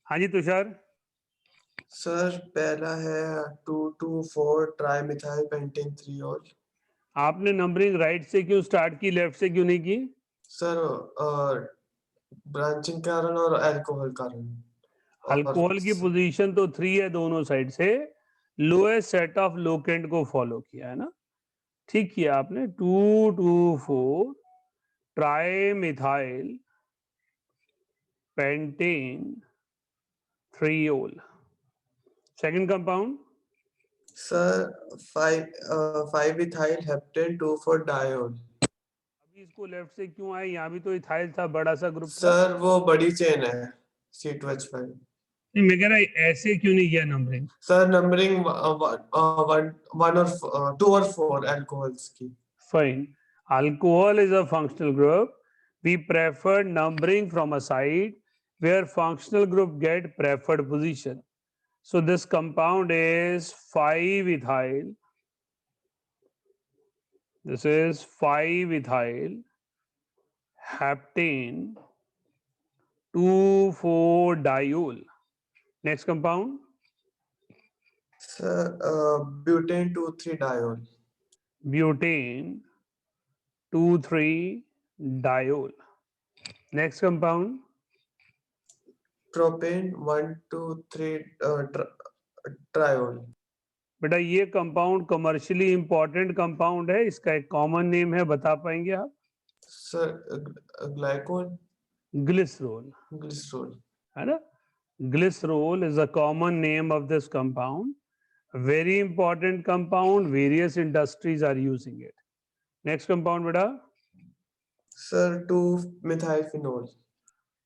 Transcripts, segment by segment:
हाँ जी तुषार। सर पहला है 2,2,4 ट्राई मिथाइल पेंटेन 3 आपने नंबरिंग राइट से क्यों स्टार्ट की, लेफ्ट से क्यों नहीं की? सर ब्रांचिंग कारण और अल्कोहल कारण और अल्कोहल की पोजीशन तो 3 है दोनों साइड से, लोएस्ट सेट ऑफ लोकेंट को फॉलो किया है ना। ठीक किया आपने। 2,2,4 tri methyl pentane 3-ol। Second compound sir 5 ethyl heptane 2,4 diol. अभी इसको लेफ्ट से क्यों आए? यहाँ भी तो इथाइल था, बड़ा सा ग्रुप था। सर वो बड़ी चेन है C2H5। नहीं, मैं कह रहा ऐसे क्यों नहीं किया नंबरिंग? सर नंबरिंग 1 और 2 और 4 अल्कोहल्स की। Fine. Alcohol is a functional group. We prefer numbering from a side where functional group get preferred position. So this compound is 5-ethyl. This is 5-ethyl heptane 2,4-diol. Next compound. Sir butane 2,3 diol. Butane 2,3-diol. Next compound. Propane 1,2,3 triol. बेटा ये compound commercially important compound है, इसका एक common name है, बता पाएंगे आप? Sir glycol glycerol, glycerol. है ना। Glycerol is a common name of this compound, very important compound, various industries are using it. Next compound बेटा। Sir 2 methyl phenol.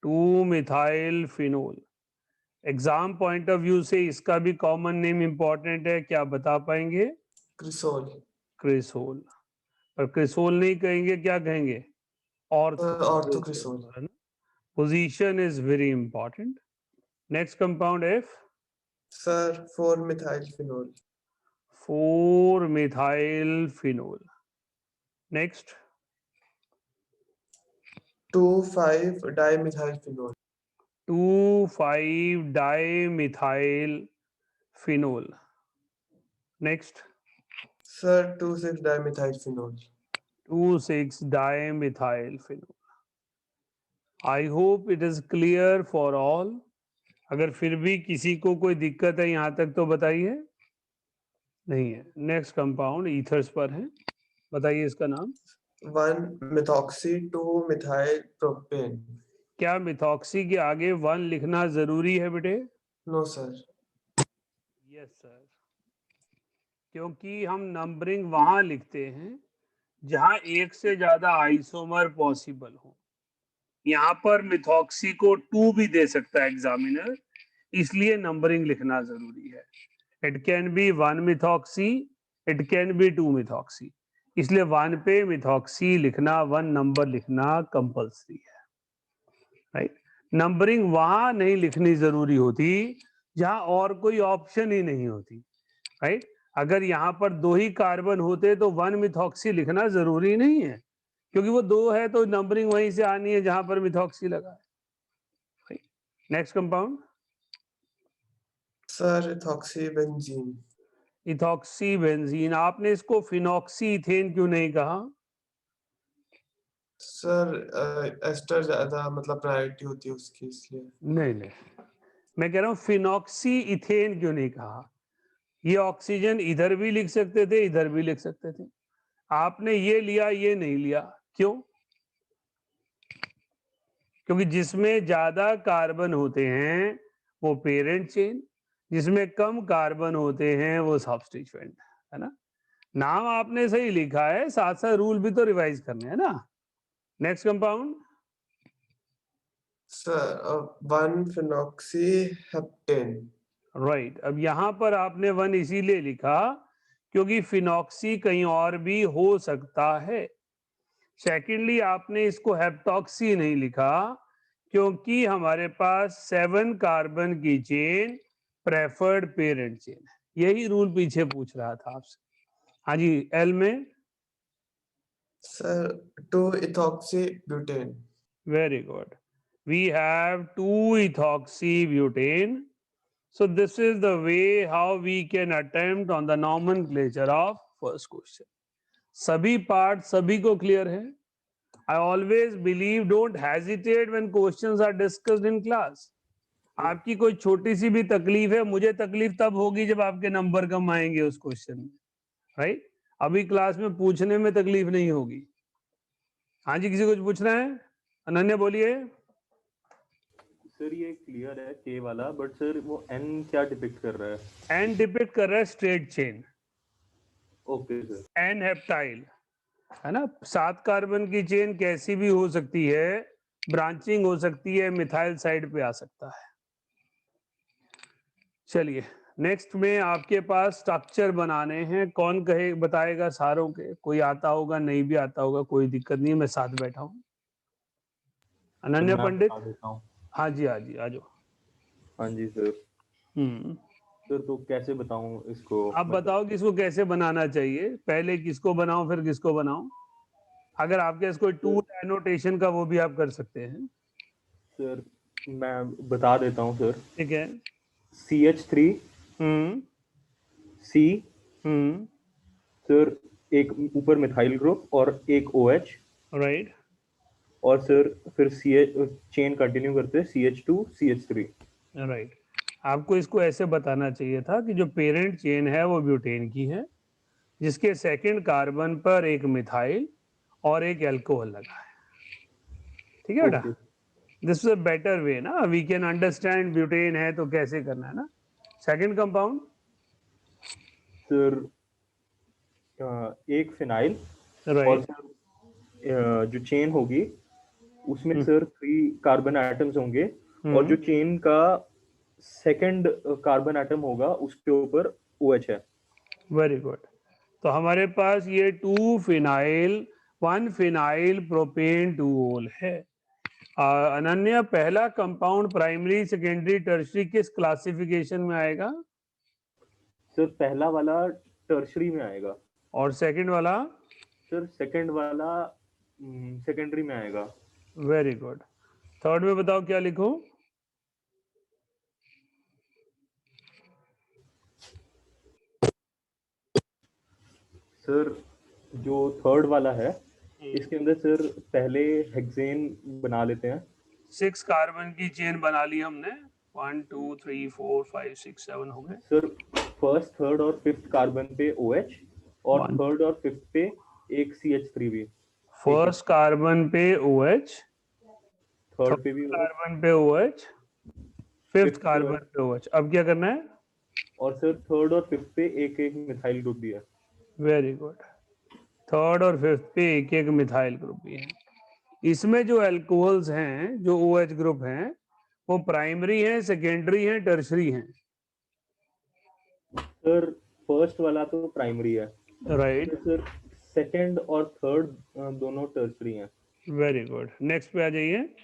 2-मिथाइल phenol. Exam point of view से इसका भी कॉमन नेम इंपॉर्टेंट है, क्या बता पाएंगे? क्रिसोल। क्रिसोल। पर क्रिसोल नहीं कहेंगे, क्या कहेंगे? Ortho ortho cresol, cresol. है ना। Position is very important. Next compound F। Sir 4 methyl phenol. 4-मिथाइल phenol. Next. 2,5 di methyl phenol. 2,5-डाई-मिथाइल phenol. Next. Sir 2,6 di methyl phenol. 2,6-डाई-मिथाइल phenol. I hope it is clear for all. अगर फिर भी किसी को कोई दिक्कत है यहाँ तक तो बताइए। नहीं है। नेक्स्ट कंपाउंड ईथर्स पर है, बताइए इसका नाम। 1 मिथॉक्सी 2 मिथाइल प्रोपेन। क्या मिथॉक्सी के आगे 1 लिखना जरूरी है बेटे? No sir. यस सर, क्योंकि हम नंबरिंग वहां लिखते हैं जहां एक से ज्यादा आइसोमर पॉसिबल हो। यहाँ पर मिथॉक्सी को 2 भी दे सकता है एग्जामिनर, इसलिए नंबरिंग लिखना जरूरी है। It can be 1 methoxy, it can be 2 methoxy, इसलिए 1 पे मिथॉक्सी लिखना, 1 नंबर लिखना कंपल्सरी है, राइट। नंबरिंग वहां नहीं लिखनी जरूरी होती जहां और कोई ऑप्शन ही नहीं होती, राइट। अगर यहाँ पर 2 ही कार्बन होते तो 1 मिथॉक्सी लिखना जरूरी नहीं है, क्योंकि वो 2 है तो नंबरिंग वहीं से आनी है जहां पर मिथॉक्सी लगा है। Next compound. Sir ethoxy benzene. Ethoxy benzene. आपने इसको फिनॉक्सी इथेन क्यों नहीं कहा? सर एस्टर ज्यादा मतलब प्रायोरिटी होती है उसकी, इसलिए। नहीं नहीं, मैं कह रहा हूँ फिनॉक्सी इथेन क्यों नहीं कहा? ये ऑक्सीजन इधर भी लिख सकते थे, इधर भी लिख सकते थे, आपने ये लिया, ये नहीं लिया, क्यों? क्योंकि जिसमें ज्यादा कार्बन होते हैं वो पेरेंट चेन, जिसमें कम कार्बन होते हैं वो सब्स्टिट्यूएंट, है ना। नाम आपने सही लिखा है, साथ साथ रूल भी तो रिवाइज करने हैं ना। Next compound. Sir 1 phenoxy heptane. Right. अब यहां पर आपने 1 इसीलिए लिखा क्योंकि फिनॉक्सी कहीं और भी हो सकता है। सेकेंडली आपने इसको हेप्टॉक्सी नहीं लिखा क्योंकि हमारे पास 7 कार्बन की चेन प्रेफर्ड पेरेंट चेन है। यही रूल पीछे पूछ रहा था आपसे। हाँ जी, एल में। Sir 2 ethoxy butane. Very good. we have 2-ethoxybutane. So this is the way how we can attempt on the nomenclature of first question. सभी पार्ट सभी को क्लियर है? I always believe don't hesitate when questions are discussed in class. आपकी कोई छोटी सी भी तकलीफ है, मुझे तकलीफ तब होगी जब आपके नंबर कम आएंगे उस क्वेश्चन में, राइट? अभी क्लास में पूछने में तकलीफ नहीं होगी। हाँ जी, किसी को कुछ पूछना है? अनन्या बोलिए। सर ये क्लियर है के वाला, बट सर वो एन क्या डिपिक्ट कर रहा है? एन डिपिक्ट कर रहा है straight chain, okay sir. N heptyl है ना, 7 कार्बन की चेन कैसी भी हो सकती है, ब्रांचिंग हो सकती है, मिथाइल साइड पे आ सकता है। चलिए नेक्स्ट में आपके पास स्ट्रक्चर बनाने हैं, कौन कहे बताएगा सारों के? कोई आता होगा, नहीं भी आता होगा, कोई दिक्कत नहीं है, मैं साथ बैठा हूँ। अनन्या पंडित, हाँ जी आ जाओ। हाँ जी सर। सर तो कैसे बताऊं इसको? आप बताओ कि इसको कैसे बनाना चाहिए, पहले किसको बनाऊं फिर किसको बनाऊं? अगर आपके पास कोई टूल एनोटेशन का वो भी आप कर सकते हैं। सर मैं बता देता हूं सर। ठीक है। CH3 C सर एक ऊपर मिथाइल ग्रुप और एक OH, राइट। और सर फिर CH चेन कंटिन्यू करते हैं CH2 CH3, राइट। आपको इसको ऐसे बताना चाहिए था कि जो पेरेंट चेन है वो ब्यूटेन की है, जिसके सेकंड कार्बन पर एक मिथाइल और एक अल्कोहल लगा है। ठीक है बेटा, this is a better way ना, वी कैन अंडरस्टैंड ब्यूटेन है तो कैसे करना है ना। सेकंड कंपाउंड सर एक फिनाइल, और राइट। सर जो चेन होगी उसमें सर 3 कार्बन एटम्स होंगे, और जो चेन का सेकंड कार्बन एटम होगा उसके ऊपर OH है। Very good. तो हमारे पास ये 2 फिनाइल 1 फिनाइल प्रोपेन 2 ओल है। अनन्या, पहला कंपाउंड प्राइमरी सेकेंडरी टर्शरी किस क्लासिफिकेशन में आएगा? सर पहला वाला टर्शरी में आएगा, और सेकंड वाला? सर सेकंड वाला सेकेंडरी में आएगा। Very good. थर्ड में बताओ क्या लिखूं? सर जो थर्ड वाला है इसके अंदर सर पहले हेक्सेन बना लेते हैं। 6 कार्बन की चेन बना ली हमने, 1 2 3 4 5 6 7 हो गए। सर फर्स्ट थर्ड और फिफ्थ कार्बन पे OH, और थर्ड और फिफ्थ पे एक CH3 भी। फर्स्ट कार्बन पे OH, थर्ड पे भी OH, कार्बन पे OH, फिफ्थ कार्बन पे OH। अब क्या करना है? और सर थर्ड और फिफ्थ पे एक एक मिथाइल ग्रुप भी है। Very good. थर्ड और फिफ्थ पे एक एक मिथाइल ग्रुप भी है। इसमें जो अल्कोहल्स हैं, जो OH ग्रुप हैं, वो प्राइमरी हैं, सेकेंडरी हैं, टर्शरी हैं? सर फर्स्ट वाला तो प्राइमरी है, राइट। सर सेकंड और थर्ड दोनों टर्शरी हैं। Very good. नेक्स्ट पे आ जाइए।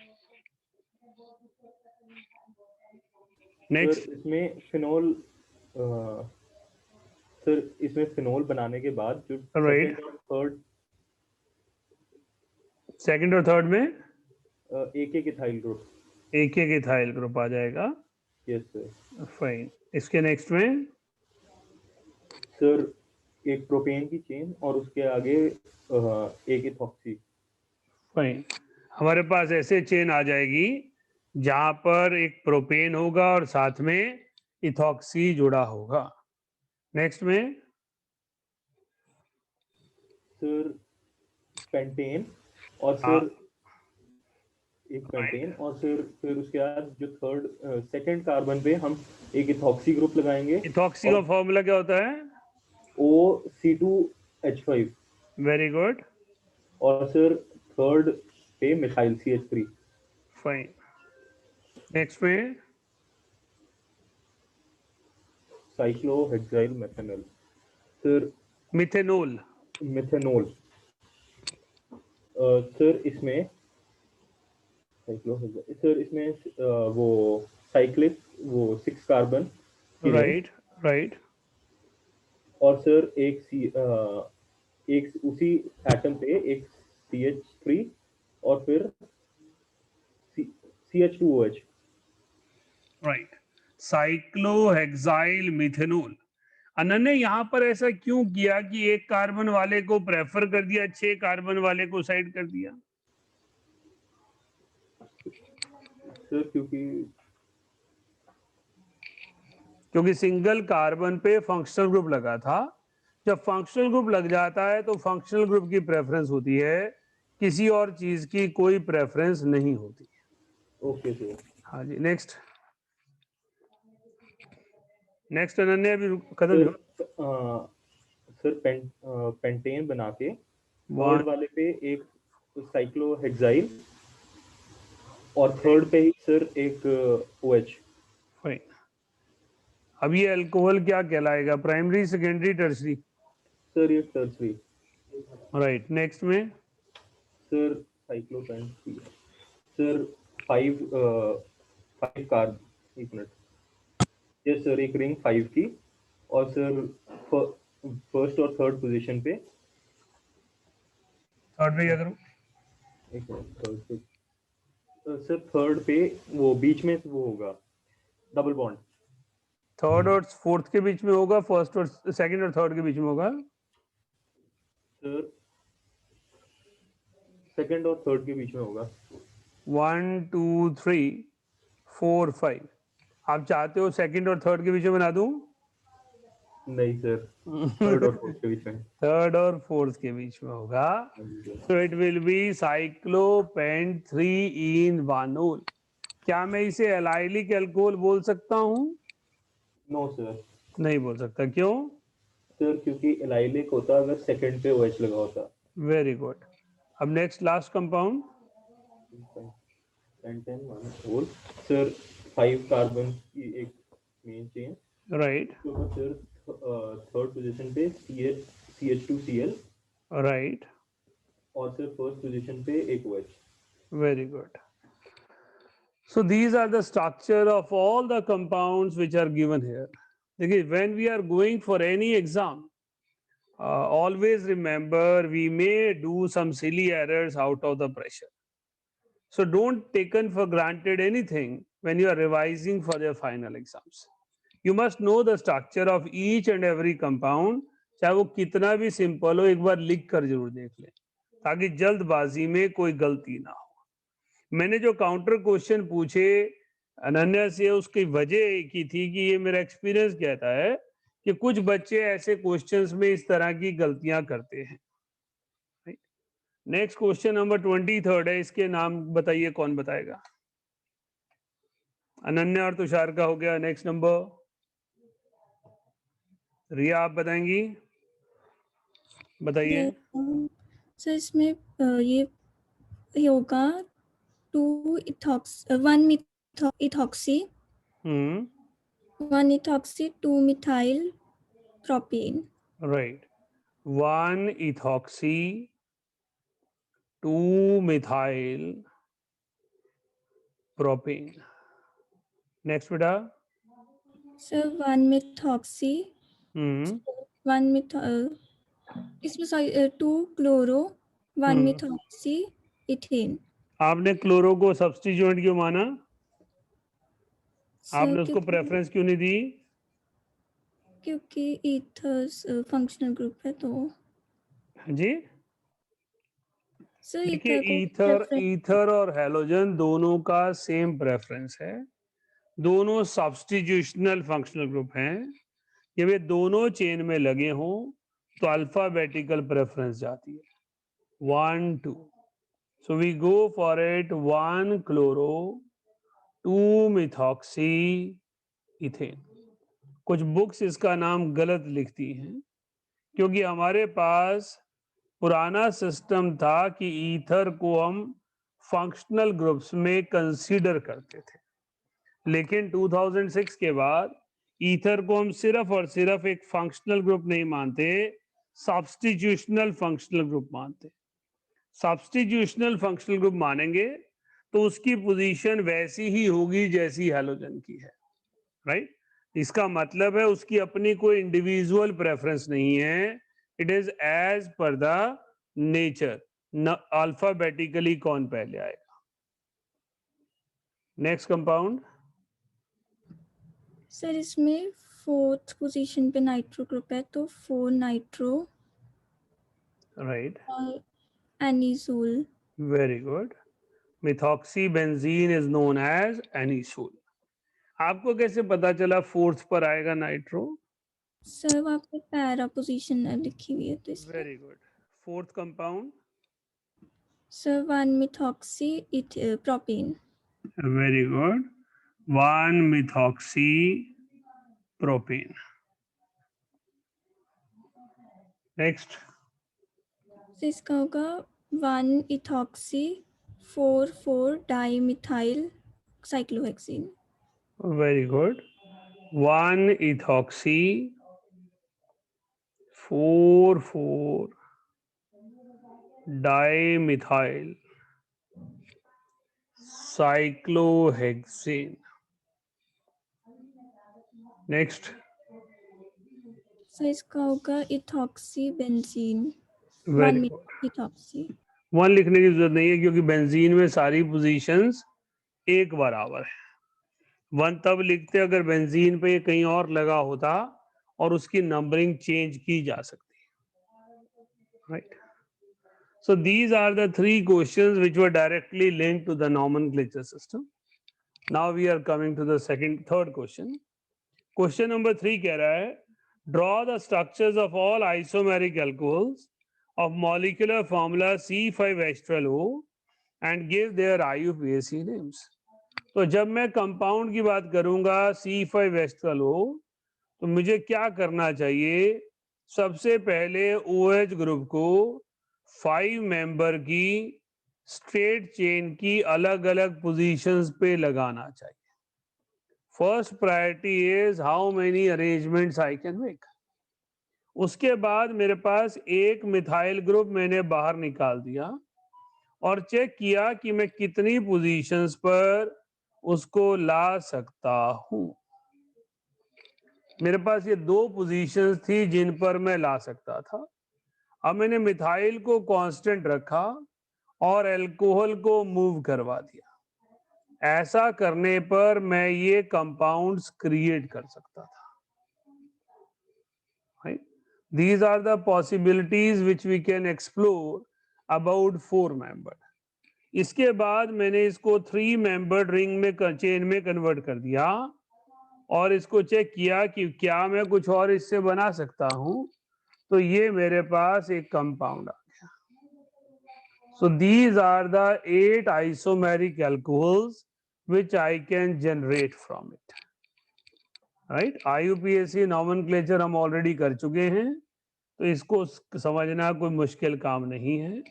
नेक्स्ट। सर इसमें फिनोल सर इसमें फिनोल बनाने के बाद जो सेकंड और थर्ड में एक एक इथाइल ग्रुप, एक एक इथाइल ग्रुप आ जाएगा। Yes sir. फाइन। इसके नेक्स्ट में सर एक प्रोपेन की चेन और उसके आगे एक इथॉक्सी। फाइन। हमारे पास ऐसे चेन आ जाएगी जहां पर एक प्रोपेन होगा और साथ में इथॉक्सी जुड़ा होगा। नेक्स्ट में सर पेंटेन, और सर एक पेंटेन, और फिर उसके बाद जो थर्ड सेकंड कार्बन पे हम एक इथॉक्सी ग्रुप लगाएंगे। इथॉक्सी का फॉर्मूला क्या होता है? OC2H5। Very good. और सर थर्ड पे मिथाइल CH3। फाइन। नेक्स्ट में cyclohexyl methanol, sir methanol. Methanol sir इसमें सर इसमें वो साइक्लिक वो 6 कार्बन, राइट राइट। और सर एक उसी एटम पे एक CH3 और फिर CH2OH. Right, cyclohexyl methanol. Ananya यहाँ पर ऐसा क्यों किया कि एक कार्बन वाले को प्रेफर कर दिया, 6 कार्बन वाले को साइड कर दिया? सर क्योंकि सिंगल कार्बन पे फंक्शनल ग्रुप लगा था। जब फंक्शनल ग्रुप लग जाता है तो फंक्शनल ग्रुप की प्रेफरेंस होती है, किसी और चीज की कोई प्रेफरेंस नहीं होती। Okay sir. हाँ जी, नेक्स्ट अनन्या अभी खत्म हो। सर पेंटेन बना के One- थर्ड वाले पे एक साइक्लोहेक्साइल और थर्ड पे ही सर एक OH। फाइन। अब ये अल्कोहल क्या कहलाएगा, प्राइमरी, सेकेंडरी, टर्सरी? सर ये टर्सरी। राइट, नेक्स्ट में सर साइक्लोपेंट सर 5 कार्ब, एक मिनट, यस सर एक रिंग 5 की, और सर फर्स्ट और थर्ड पोजीशन पे, थर्ड पे क्या करूं? एक मिनट, थर्ड पे सर थर्ड पे वो बीच में वो होगा डबल बॉन्ड। थर्ड और फोर्थ के बीच में होगा, फर्स्ट और सेकंड और थर्ड के बीच में होगा? सर सेकंड और थर्ड के बीच में होगा। 1 2 3 4 5। आप चाहते हो सेकंड और थर्ड के बीच में बना दूं? नहीं सर, थर्ड और फोर्थ के बीच में। थर्ड और फोर्थ के बीच में होगा। तो इट विल बी साइक्लोपेंट 3-इन-1-नोल। क्या मैं इसे एलाइलिक अल्कोहल बोल सकता हूं? No sir. नहीं बोल सकता, क्यों? सर क्योंकि एलाइलिक होता अगर सेकंड पे OH लगा होता। Very good. अब next last compound. Sir 5 carbon की एक main chain, right sir third position पे CH2Cl, राइट, और सर फर्स्ट पोजीशन पे एक OH। very good. So these are the structure of all the compounds which are given here. देखिए, when we are going for any exam, always remember we may do some silly errors out of the pressure. So don't taken for granted anything when you are revising for your final exams. You must know the structure of each and every compound. चाहे वो कितना भी simple हो, एक बार लिख कर जरूर देख लें, ताकि जल्दबाजी में कोई गलती ना हो। मैंने जो काउंटर क्वेश्चन पूछे अनन्या से, उसकी वजह एक ही थी कि ये मेरा एक्सपीरियंस कहता है कि कुछ बच्चे ऐसे क्वेश्चंस में इस तरह की गलतियां करते हैं। नेक्स्ट क्वेश्चन नंबर 23 है, इसके नाम बताइए, कौन बताएगा? अनन्या और तुषार का हो गया। नेक्स्ट नंबर रिया, आप बताएंगी? बताइए। सर इसमें ये होगा 1 ethoxy 2-methyl propane। Right, 1 ethoxy 2-methyl propane। Next बेटा। Sir 1-methoxy, 2-chloro 1-methoxy ethane। आपने क्लोरो को सब्स्टिट्यूएंट क्यों माना? सर आपने उसको प्रेफरेंस क्यों नहीं दी? क्योंकि ईथर्स फंक्शनल ग्रुप है तो। जी सर देखिए, ईथर और हैलोजन दोनों का सेम प्रेफरेंस है, दोनों सब्स्टिट्यूशनल फंक्शनल ग्रुप हैं। जब ये दोनों चेन में लगे हों तो अल्फाबेटिकल प्रेफरेंस जाती है 1 2। So we go for it 1 chloro 2 methoxy ethane. कुछ बुक्स इसका नाम गलत लिखती हैं, क्योंकि हमारे पास पुराना सिस्टम था कि ईथर को हम फंक्शनल ग्रुप्स में कंसीडर करते थे, लेकिन 2006 के बाद ईथर को हम सिर्फ और सिर्फ एक फंक्शनल ग्रुप नहीं मानते, सब्स्टिट्यूशनल फंक्शनल ग्रुप मानते। सब्स्टिट्यूशनल फंक्शनल ग्रुप मानेंगे तो उसकी पोजीशन वैसी ही होगी जैसी हैलोजन की है, राइट? इसका मतलब है उसकी अपनी कोई इंडिविजुअल प्रेफरेंस नहीं है, it is as per the nature, alphabetically कौन पहले आएगा। Next compound. सर इसमें 4th पोजीशन पे नाइट्रो ग्रुप है तो 4 नाइट्रो राइट, और anisole. Very good. Methoxy benzene is known as anisole. आपको कैसे पता चला फोर्थ पर आएगा नाइट्रो? सर वहाँ पे पैरा पोजीशन लिखी हुई है तो इसलिए। Very good. Fourth compound. Sir 1 methoxy propane. Very good, 1 methoxy propane. Next. तो इसका होगा 1 ethoxy 4 di methyl cyclohexene. Very good, 1 ethoxy 4 dimethyl cyclohexane. Next. Sir इसका होगा ethoxy benzene. 1 very good. Ethoxy. 1 लिखने की जरूरत नहीं है क्योंकि बेंजीन में सारी पोजीशंस एक बराबर है। 1 तब लिखते अगर बेंजीन पे कहीं और लगा होता और उसकी नंबरिंग चेंज की जा सकती है। Right. So these are the 3 questions which were directly linked to the nomenclature system. Now we are coming to the third question. Question number 3 कह रहा है, draw the structures of all isomeric alcohols of molecular formula C5H12O and give their IUPAC names. तो जब मैं compound की बात करूंगा C5H12O तो मुझे क्या करना चाहिए? सबसे पहले OH ग्रुप को 5 मेंबर की स्ट्रेट चेन की अलग अलग पोजीशंस पे लगाना चाहिए। First priority is how many arrangements I can make. उसके बाद मेरे पास एक मिथाइल ग्रुप मैंने बाहर निकाल दिया और चेक किया कि मैं कितनी पोजीशंस पर उसको ला सकता हूं। मेरे पास ये 2 पोजीशंस थी जिन पर मैं ला सकता था। अब मैंने मिथाइल को कांस्टेंट रखा और अल्कोहल को मूव करवा दिया। ऐसा करने पर मैं ये कंपाउंड्स क्रिएट कर सकता था। These are the possibilities which we can explore about 4 membered. इसके बाद मैंने इसको 3 membered रिंग में चेन में कन्वर्ट कर दिया और इसको चेक किया कि क्या मैं कुछ और इससे बना सकता हूं। तो ये मेरे पास एक कंपाउंड आ गया। So these are the 8 isomeric alcohols which I can generate from it. Right? IUPAC nomenclature हम ऑलरेडी कर चुके हैं तो इसको समझना कोई मुश्किल काम नहीं है।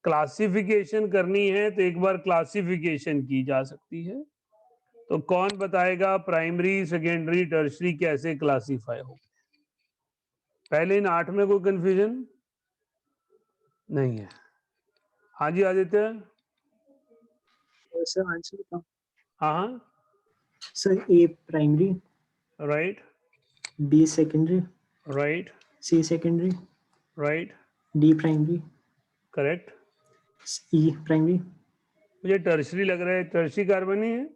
क्लासिफिकेशन करनी है तो एक बार क्लासिफिकेशन की जा सकती है। तो कौन बताएगा प्राइमरी सेकेंडरी टर्शरी कैसे क्लासिफाई हो? पहले इन 8 में कोई कंफ्यूजन नहीं है? हाँ जी आदित्य। सर आंसर बताओ। हाँ sir A primary, right, B secondary, right, C secondary, right, D primary, correct. E primary. मुझे टर्शरी लग रहा है, टर्शरी कार्बन ही है।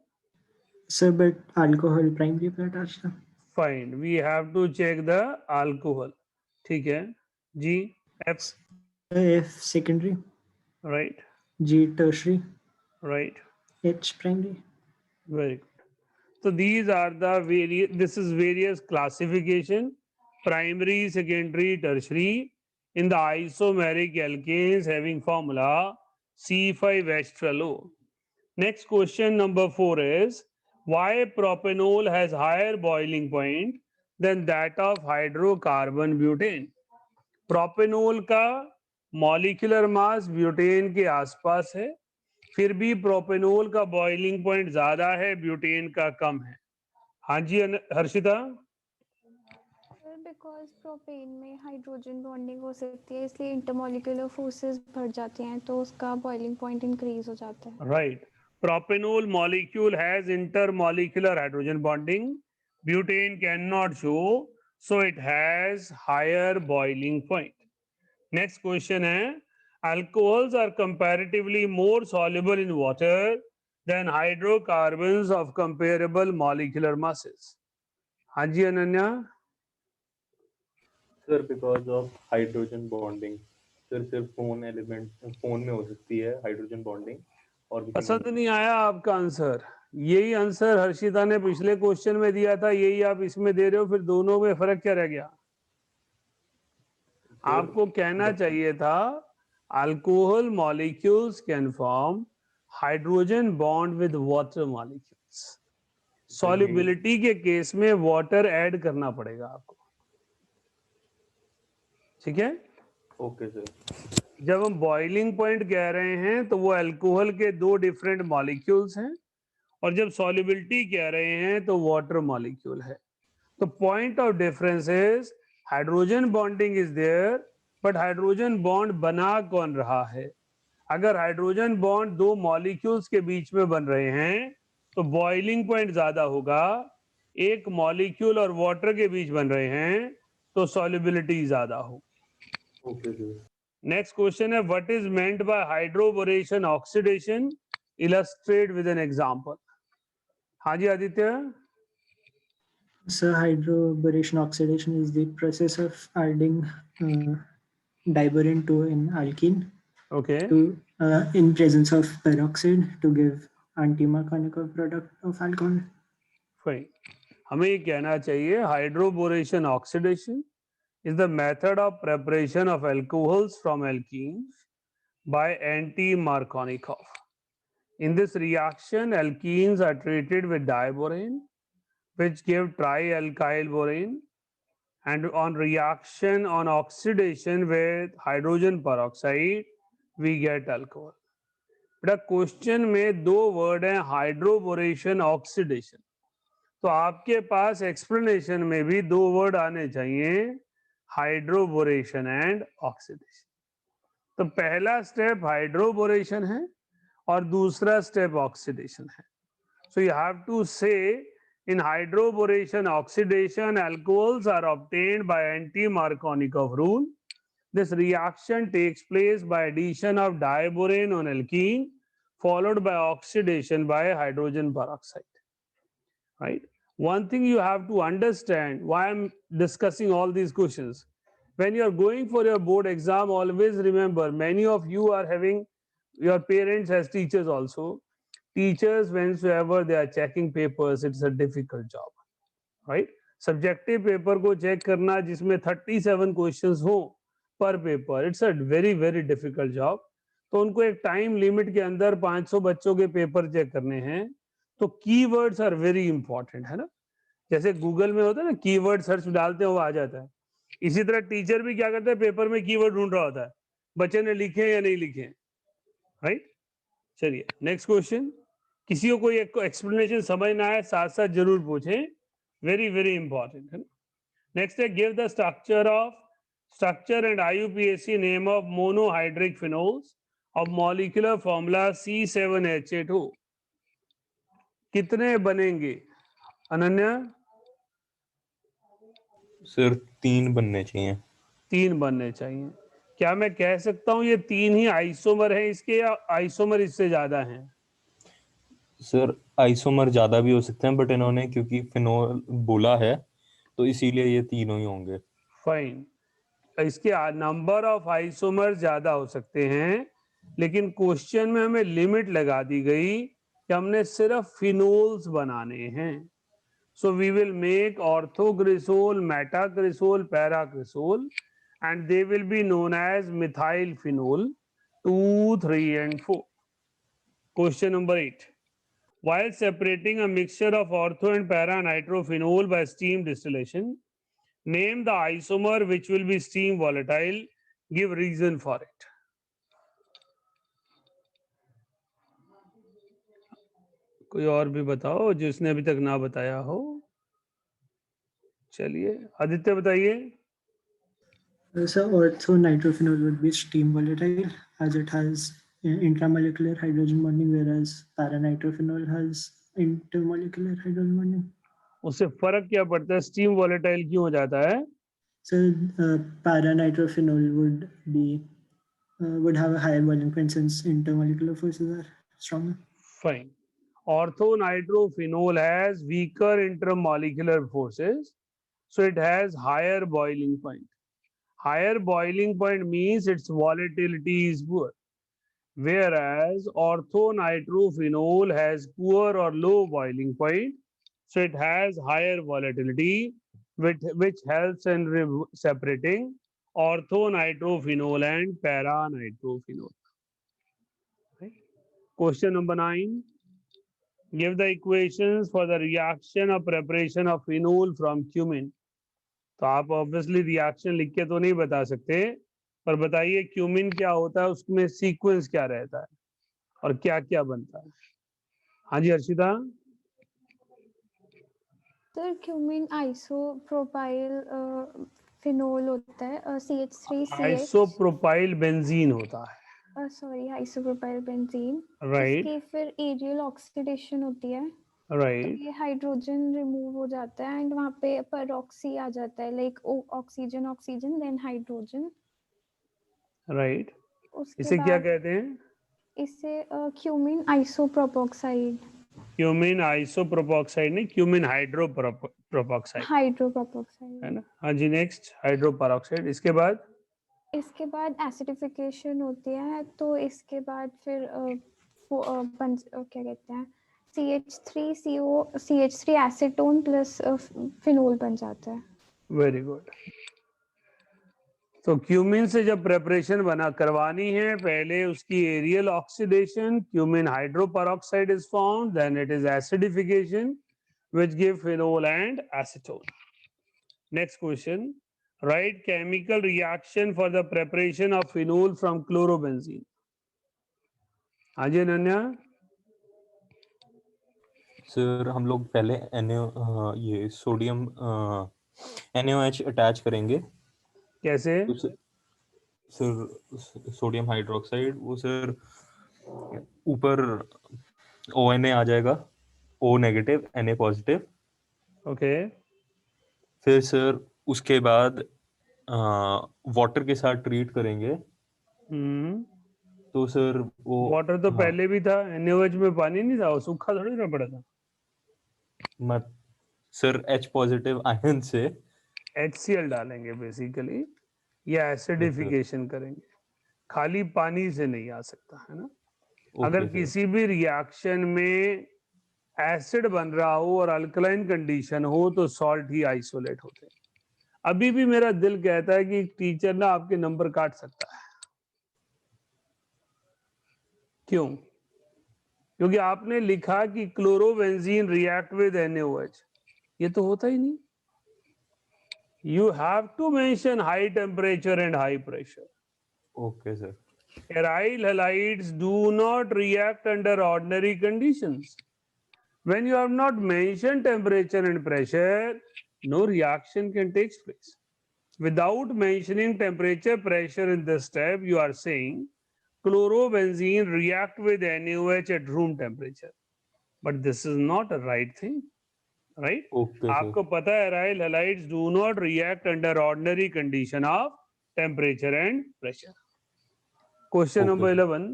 सर बट अल्कोहल प्राइमरी पर अटैच था। Fine, we have to check the alcohol. ठीक है जी। F secondary, right, G tertiary, right, H primary. very good. So these are the various, this is various classification, primary, secondary, tertiary in the isomeric alkanes having formula C5H12O. Next question number 4 is why propanol has higher boiling point than that of hydrocarbon butane? Propanol का molecular mass butane के आसपास है, फिर भी propanol का boiling point ज्यादा है, butane का कम है। हाँ जी हर्षिता। बिकॉज प्रोपेन में हाइड्रोजन बॉन्डिंग हो सकती है इसलिए इंटरमॉलिक्यूलर फोर्सेस बढ़ जाते हैं तो उसका बॉइलिंग पॉइंट इंक्रीज हो जाता है। Right, propanol molecule has intermolecular hydrogen bonding, butane can not show, so it has higher boiling point. Next question है, alcohols are comparatively more soluble in water Then hydrocarbons of comparable molecular masses. हाँ जी Ananya. Sir because of hydrogen bonding. Sir सिर्फ phone में हो सकती है hydrogen bonding और किसी में पसंद नहीं आया आपका आंसर. यही आंसर हर्षिता ने पिछले क्वेश्चन में दिया था, यही आप इसमें दे रहे हो, फिर दोनों में फर्क क्या रह गया? आपको कहना चाहिए था alcohol molecules can form hydrogen bond with water molecules. Solubility के केस में वाटर ऐड करना पड़ेगा आपको. ठीक है. Okay sir. जब हम बॉइलिंग पॉइंट कह रहे हैं तो वो अल्कोहल के दो डिफरेंट मॉलिक्यूल्स हैं, और जब सॉल्युबिलिटी कह रहे हैं तो वाटर मॉलिक्यूल है. तो point of difference is hydrogen bonding is there, but hydrogen bond बना कौन रहा है? अगर हाइड्रोजन बॉन्ड दो मॉलिक्यूल्स के बीच में बन रहे हैं तो बॉइलिंग पॉइंट ज्यादा होगा. एक मॉलिक्यूल और वाटर के बीच बन रहे हैं तो सॉल्युबिलिटी ज्यादा होगी. Okay sir. नेक्स्ट क्वेश्चन है what is meant by hydroboration oxidation? Illustrate with an example. हाँ जी Aditya. So hydroboration oxidation is the process of adding diborane to an alkene okay. in presence of peroxide to give anti-Markovnikov product of alcohol. Fine. हमें ये कहना चाहिए hydroboration oxidation is the method of preparation of alcohols from alkenes by anti-Markovnikov. In this reaction, alkenes are treated with diborane, which give trialkyl borane, and on reaction on oxidation with hydrogen peroxide, we get alcohol. बेटा question में दो word हैं hydroboration oxidation, तो आपके पास explanation में भी दो word आने चाहिए हाइड्रोबोरेशन एंड ऑक्सीडेशन. तो पहला स्टेप हाइड्रोबोरेशन है और दूसरा स्टेप ऑक्सीडेशन है. सो यू हैव टू से in hydroboration oxidation alcohols are obtained by anti-Markovnikov rule. This reaction takes place by addition of diborane on alkene followed by oxidation by hydrogen peroxide. Right? One thing you have to understand why I'm discussing all these questions. When you are going for your board exam, always remember many of you are having your parents as teachers also. Teachers, whenever they are checking papers, it's a difficult job, right? Subjective paper को check करना जिसमें 37 questions हो per paper, it's a very very difficult job. तो उनको एक time limit के अंदर 500 बच्चों के पेपर चेक करने हैं, तो keywords are very important, है ना? जैसे गूगल में होता है ना, कीवर्ड सर्च डालते हैं वो आ जाता है. इसी तरह टीचर भी क्या करता है, पेपर में कीवर्ड ढूंढ रहा होता है, बच्चे ने लिखे या नहीं लिखे, राइट? चलिए नेक्स्ट क्वेश्चन. किसी को कोई एक्सप्लेनेशन समझ ना आए साथ साथ जरूर पूछें, वेरी वेरी इंपॉर्टेंट है. नेक्स्ट है give the structure and IUPAC name of monohydric phenols of molecular formula C7H8O. कितने बनेंगे अनन्या? सर 3 बनने चाहिए. 3 बनने चाहिए. क्या मैं कह सकता हूं ये 3 ही आइसोमर हैं इसके, या आइसोमर इससे ज्यादा हैं? सर आइसोमर ज्यादा भी हो सकते हैं, बट इन्होंने क्योंकि फिनोल बोला है तो इसीलिए ये तीनों ही होंगे. फाइन. इसके नंबर ऑफ आइसोमर ज्यादा हो सकते हैं, लेकिन क्वेश्चन में हमें लिमिट लगा दी गई कि हमने सिर्फ फिनोल्स बनाने हैं. So we will make orthocresol, metacresol, paracresol, and they will be known as methyl phenol 2, 3 and 4. Question number 8. While separating a mixture of ortho and para nitrophenol by steam distillation, name the isomer which will be steam volatile. Give reason for it. कोई और भी बताओ जिसने अभी तक ना बताया हो. चलिए आदित्य बताइए. So ortho nitrophenol would be steam volatile as it has intramolecular hydrogen bonding, whereas para-nitrophenol has intermolecular hydrogen bonding. उससे फर्क क्या पड़ता है? स्टीम वॉलेटाइल क्यों हो जाता है? So para-nitrophenol would have a higher boiling point since intermolecular forces are stronger. Fine. Orthonitrophenol has weaker intermolecular forces, so it has higher boiling point. Higher boiling point means its volatility is poor, whereas orthonitrophenol has poor or low boiling point, so it has higher volatility, which helps in separating orthonitrophenol and paranitrophenol. Right? Question number 9. Give the equations for the reaction of preparation of phenol from cumin. तो आप obviously reaction लिख के तो नहीं बता सकते, पर बताइए क्यूमिन क्या होता है, उसमें सीक्वेंस क्या रहता है और क्या क्या बनता है. हाँ जी Harshita. Sir cumene isopropyl phenol होता है, CH3CH आइसोप्रोपाइल बेंजीन होता है. Sorry isopropyl benzene. राइट इसकी फिर एरियल ऑक्सीडेशन होती है, तो राइट ये हाइड्रोजन रिमूव हो जाता है एंड वहाँ पे पेरोक्सी आ जाता है, like oxygen oxygen then hydrogen. Right. उसके इसे क्या बाद कहते हैं? इसे क्यूमिन आइसोप्रोपोक्साइड. क्यूमिन आइसोप्रोपोक्साइड नहीं, क्यूमिन हाइड्रोप्रोपोक्साइड है हाइड्रोप्रोपोक्साइड. ना. हाँ जी नेक्स्ट हाइड्रोपेरोक्साइड. इसके बाद इसके बाद एसिडिफिकेशन होती है, तो इसके बाद फिर क्या कहते हैं CH3 एसीटोन प्लस फिनोल बन जाता है. Very good. तो क्यूमिन से जब प्रेपरेशन बना करवानी है, पहले उसकी aerial oxidation, cumene hydroperoxide is formed, then it is acidification which give phenol and acetone. Next question. Write chemical reaction for the preparation of phenol from chlorobenzene. हाँ जी अनन्या. सर हम लोग पहले ये सोडियम NaOH अटैच करेंगे. कैसे? तो sir sodium hydroxide वो सर ऊपर ONA आ जाएगा, O negative Na positive. Okay. फिर सर उसके बाद वाटर के साथ ट्रीट करेंगे. तो सर वो वाटर तो पहले भी था, NaOH में पानी नहीं था, वो सूखा थोड़ी ना पड़ा था. मत सर H पॉजिटिव आयन से HCl डालेंगे बेसिकली, या एसिडिफिकेशन करेंगे. खाली पानी से नहीं आ सकता है ना. अगर किसी भी रिएक्शन में एसिड बन रहा हो और अल्कलाइन कंडीशन हो तो सॉल्ट ही आइसोलेट होते हैं. अभी भी मेरा दिल कहता है कि टीचर ना आपके नंबर काट सकता है. क्यों? क्योंकि आपने लिखा कि क्लोरोबेंजीन रिएक्ट विद NaOH. ये तो होता ही नहीं. You have to mention high temperature and high pressure. Okay sir. Aryl halides do not react under ordinary conditions. When you have not mentioned temperature and pressure, no reaction can take place. Without mentioning temperature, pressure in this step, you are saying chlorobenzene react with NaOH at room temperature. But this is not a right thing, right? Okay आपको पता है aryl halides do not react under ordinary condition of temperature and pressure. Question number 11.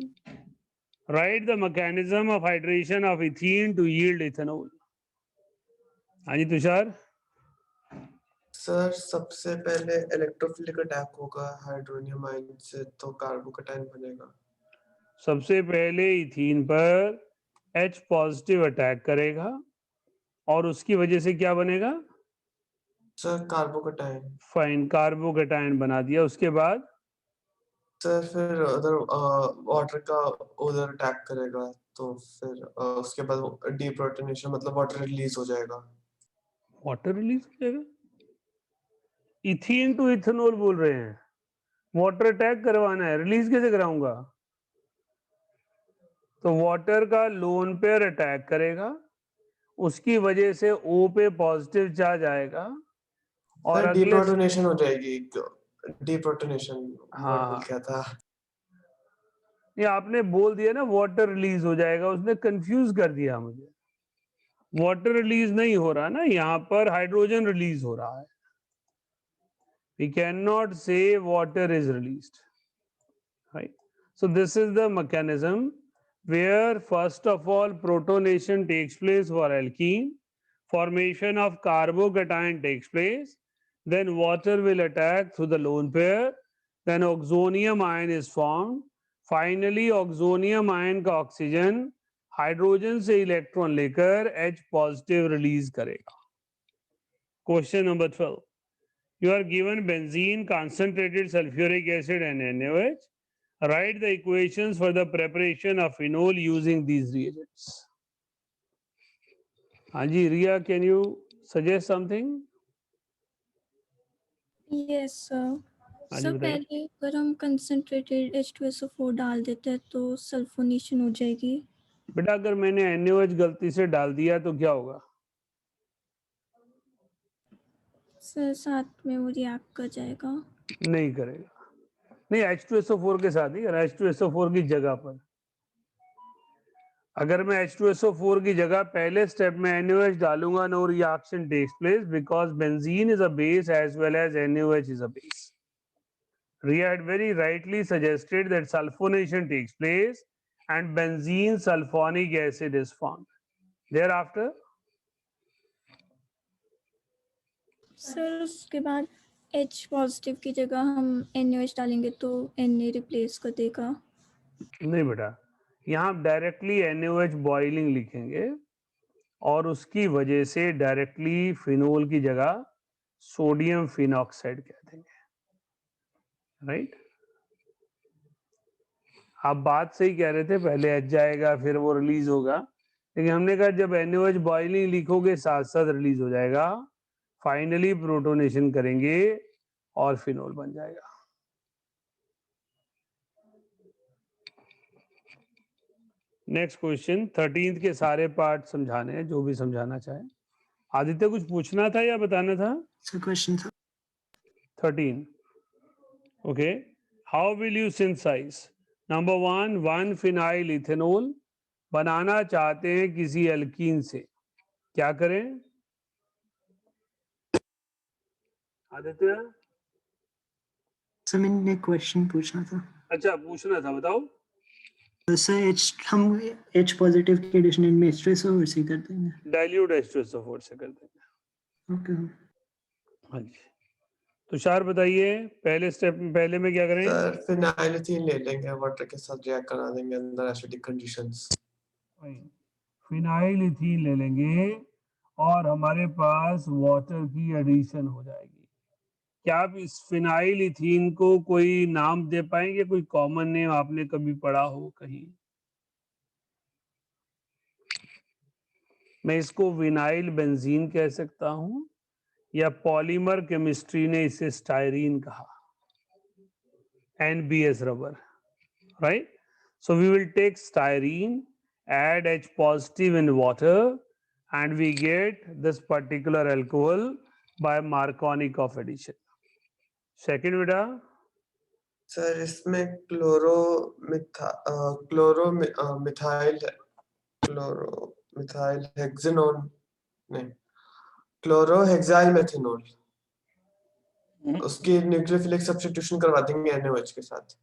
Write the mechanism of hydration of ethene to yield ethanol. हाँ जी Tushar. Sir सबसे पहले electrophilic attack होगा hydronium ion से, तो कार्बोकैटायन बनेगा. सबसे पहले इथीन पर H पॉजिटिव अटैक करेगा और उसकी वजह से क्या बनेगा? Sir carbocation. फाइन, कार्बोकैटायन बना दिया. उसके बाद सर फिर उधर वाटर का उधर अटैक करेगा, तो फिर उसके बाद डीप्रोटोनेशन मतलब वाटर रिलीज हो जाएगा. वाटर रिलीज हो जाएगा? इथीन टू इथेनॉल बोल रहे हैं, वाटर अटैक करवाना है, रिलीज कैसे कराऊंगा? तो वाटर का लोन पेयर अटैक करेगा, उसकी वजह से O पे पॉजिटिव चार्ज आएगा और अगले डीप्रोटोनेशन हो जाएगी. डीप्रोटोनेशन हाँ. क्या था? ये आपने बोल दिया ना वाटर रिलीज हो जाएगा, उसने कंफ्यूज कर दिया मुझे. वाटर रिलीज नहीं हो रहा ना, यहाँ पर हाइड्रोजन रिलीज हो रहा है. We cannot say water is released, right? So this is the mechanism where first of all protonation takes place for alkene, formation of carbocation takes place, then water will attack through the lone pair, then oxonium ion is formed, finally oxonium ion का oxygen hydrogen से electron लेकर H positive release करेगा. Question number 12. You are given benzene, concentrated sulfuric acid and NaOH. Write the equations for the preparation of phenol using these reagents. Anji, Ria, can you suggest something? Yes sir. हाँ जी, sir बताइए. पहले अगर हम concentrated H2SO4 डाल देते हैं तो sulphonation हो जाएगी. बेटा अगर मैंने NaOH गलती से डाल दिया तो क्या होगा? सर साथ में वो रिएक्ट कर जाएगा. नहीं करेगा. नहीं, H2SO4 के साथ ही, H2SO4 की जगह पर. अगर मैं H2SO4 की जगह पहले स्टेप में NaOH डालूंगा, no reaction takes place because benzene is a base as well as NaOH is a base. Ria had very rightly suggested that sulfonation takes place and benzene sulfonic acid is formed. Thereafter, sir उसके बाद H positive की जगह हम NaOH डालेंगे तो Na replace कर देगा. नहीं बेटा, यहाँ आप डायरेक्टली NaOH बॉइलिंग लिखेंगे और उसकी वजह से डायरेक्टली फिनोल की जगह सोडियम फिनॉक्साइड कह देंगे. राइट? आप बात सही कह रहे थे, पहले H जाएगा फिर वो रिलीज होगा, लेकिन हमने कहा जब NaOH बॉइलिंग लिखोगे साथ साथ रिलीज हो जाएगा, फाइनली प्रोटोनेशन करेंगे और फिनोल बन जाएगा. नेक्स्ट क्वेश्चन 13th के सारे पार्ट समझाने हैं, जो भी समझाना चाहे. आदित्य कुछ पूछना था या बताना था? So question 13. Okay. How will you synthesize? Number 1, 1-phenyl ethanol बनाना चाहते हैं किसी एल्कीन से, क्या करें? आदित्य? सर मैंने क्वेश्चन पूछना था. अच्छा पूछना था, बताओ. तो सर हम H पॉजिटिव के एडिशन में H2SO4 से कर देंगे. डाइल्यूट H2SO4 से कर देंगे. ओके. हाँ जी. तुषार बताइए, पहले स्टेप में पहले में क्या करें? सर फिनाइल इथीन ले लेंगे, वाटर के साथ रिएक्ट करा देंगे अंदर एसिडिक कंडीशंस. फिनाइल इथीन ले लेंगे और हमारे पास वाटर की एडिशन हो जाएगी. क्या आप इस फिनाइल इथीन को कोई नाम दे पाएंगे, कोई कॉमन नेम आपने कभी पढ़ा हो कहीं? मैं इसको विनाइल बेंजीन कह सकता हूं या पॉलीमर केमिस्ट्री ने इसे स्टायरीन कहा. NBS rubber. Right? So we will take styrene, add H positive in water, and we get this particular alcohol by Markovnikov addition. Second बेटा, सर इसमें मिथाइल हेक्सेनोन नहीं क्लोरोहेक्साइल मेथेनॉल, उसकी न्यूक्लियोफिलिक सब्स्टिट्यूशन करवा देंगे NaOH के साथ.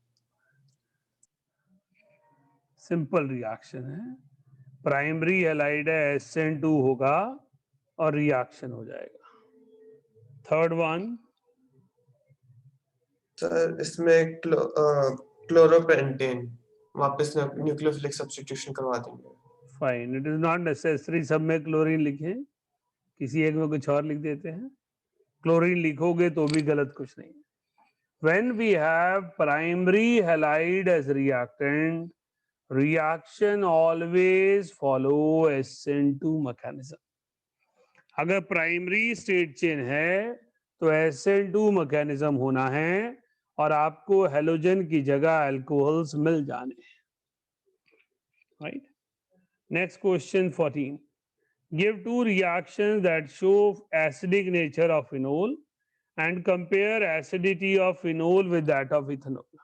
सिंपल रिएक्शन है. Primary halide है, SN2 होगा और रिएक्शन हो जाएगा. थर्ड वन, सर इसमें क्लोरोपेंटेन वापस न्यूक्लियोफिलिक सब्स्टिट्यूशन करवा देंगे. Fine. It is not necessary सब में क्लोरीन लिखें, किसी एक में कुछ और लिख देते हैं. क्लोरीन लिखोगे तो भी गलत कुछ नहीं. When we have primary halide as reactant, reaction always follow SN2 mechanism. अगर प्राइमरी स्टेट चेन है तो SN2 मैकेनिज्म होना है और आपको हेलोजन की जगह अल्कोहल्स मिल जाने हैं. Right? Next question 14. Give two reactions that show acidic nature of phenol and compare acidity of phenol with that of ethanol.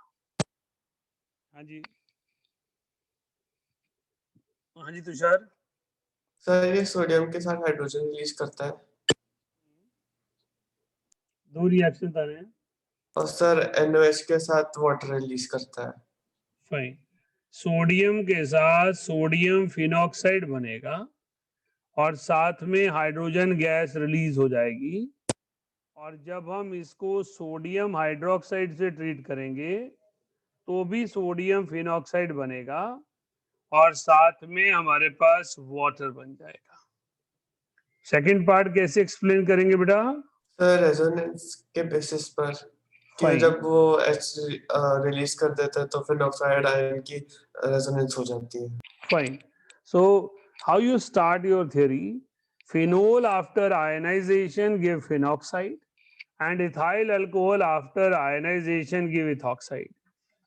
हाँ जी. हाँ जी तुषार. सर ये सोडियम के साथ हाइड्रोजन रिलीज करता है. दो रिएक्शन आ रहे हैं. और सर NaOH के साथ वाटर रिलीज करता है. फाइन. सोडियम के साथ सोडियम फिनॉक्साइड बनेगा और साथ में हाइड्रोजन गैस रिलीज हो जाएगी, और जब हम इसको सोडियम हाइड्रोक्साइड से ट्रीट करेंगे तो भी सोडियम फिनॉक्साइड बनेगा और साथ में हमारे पास वाटर बन जाएगा। सेकंड पार्ट कैसे एक्सप्लेन करेंगे बेटा? सर रेजोनेंस के बेसिस पर कि Fine. जब वो H रिलीज कर देता है तो फिर ऑक्साइड आयन की रेजोनेंस हो जाती है। Fine. So how you start your theory? Phenol after ionization give phenoxide, and ethyl alcohol after ionization give ethoxide.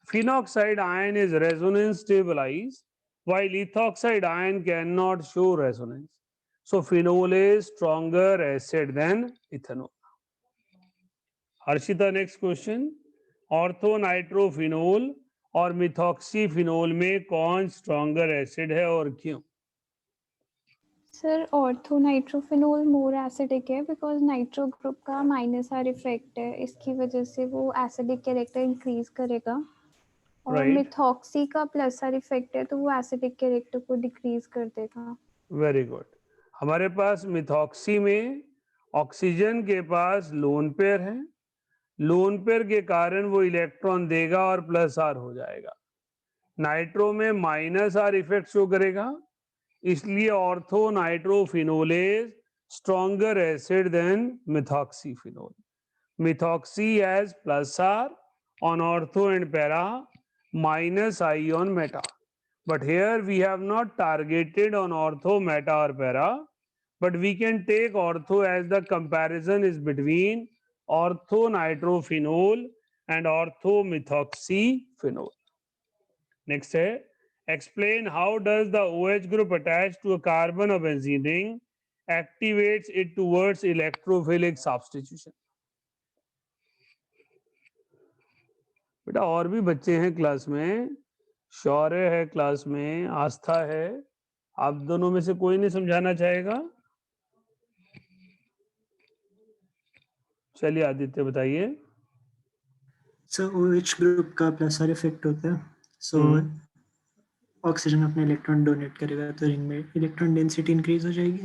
Phenoxide ion is resonance stabilized, while ethoxide ion cannot show resonance. So phenol is stronger acid than ethanol. Harshita, next question. ऑर्थोनाइट्रोफिनोल और मिथॉक्सीफिनोल में कौन stronger acid है और क्यों? Sir ortho nitrophenol more acidic है because nitro group का minus are effect है, इसकी वजह से वो एसिडिक कैरेक्टर इंक्रीज करेगा। और Right. मिथॉक्सी का प्लस आर इफेक्ट है तो वो एसिडिक कैरेक्टर को डिक्रीज कर देगा। Very good. हमारे पास मिथॉक्सी में ऑक्सीजन के पास लोन पेयर है, लोन पेयर के कारण वो इलेक्ट्रॉन देगा और प्लस आर हो जाएगा। नाइट्रो में माइनस आर इफेक्ट शो करेगा, इसलिए ortho nitrophenol is stronger acid than methoxyphenol. Methoxy has plus R on ortho and para, minus I on meta. But here we have not targeted on ortho, meta or para, but we can take ortho as the comparison is between ortho nitrophenol and ortho methoxyphenol. Next है, explain how does the OH group attached to a carbon of benzene ring activates it towards electrophilic substitution. बेटा और भी बच्चे हैं class में, शौर्य है class में, आस्था है, आप दोनों में से कोई नहीं समझाना चाहेगा? चलिए आदित्य बताइए। सो OH ग्रुप का प्लस आर इफेक्ट होता है, सो ऑक्सीजन अपने इलेक्ट्रॉन डोनेट करेगा तो रिंग में इलेक्ट्रॉन डेंसिटी इंक्रीज हो जाएगी।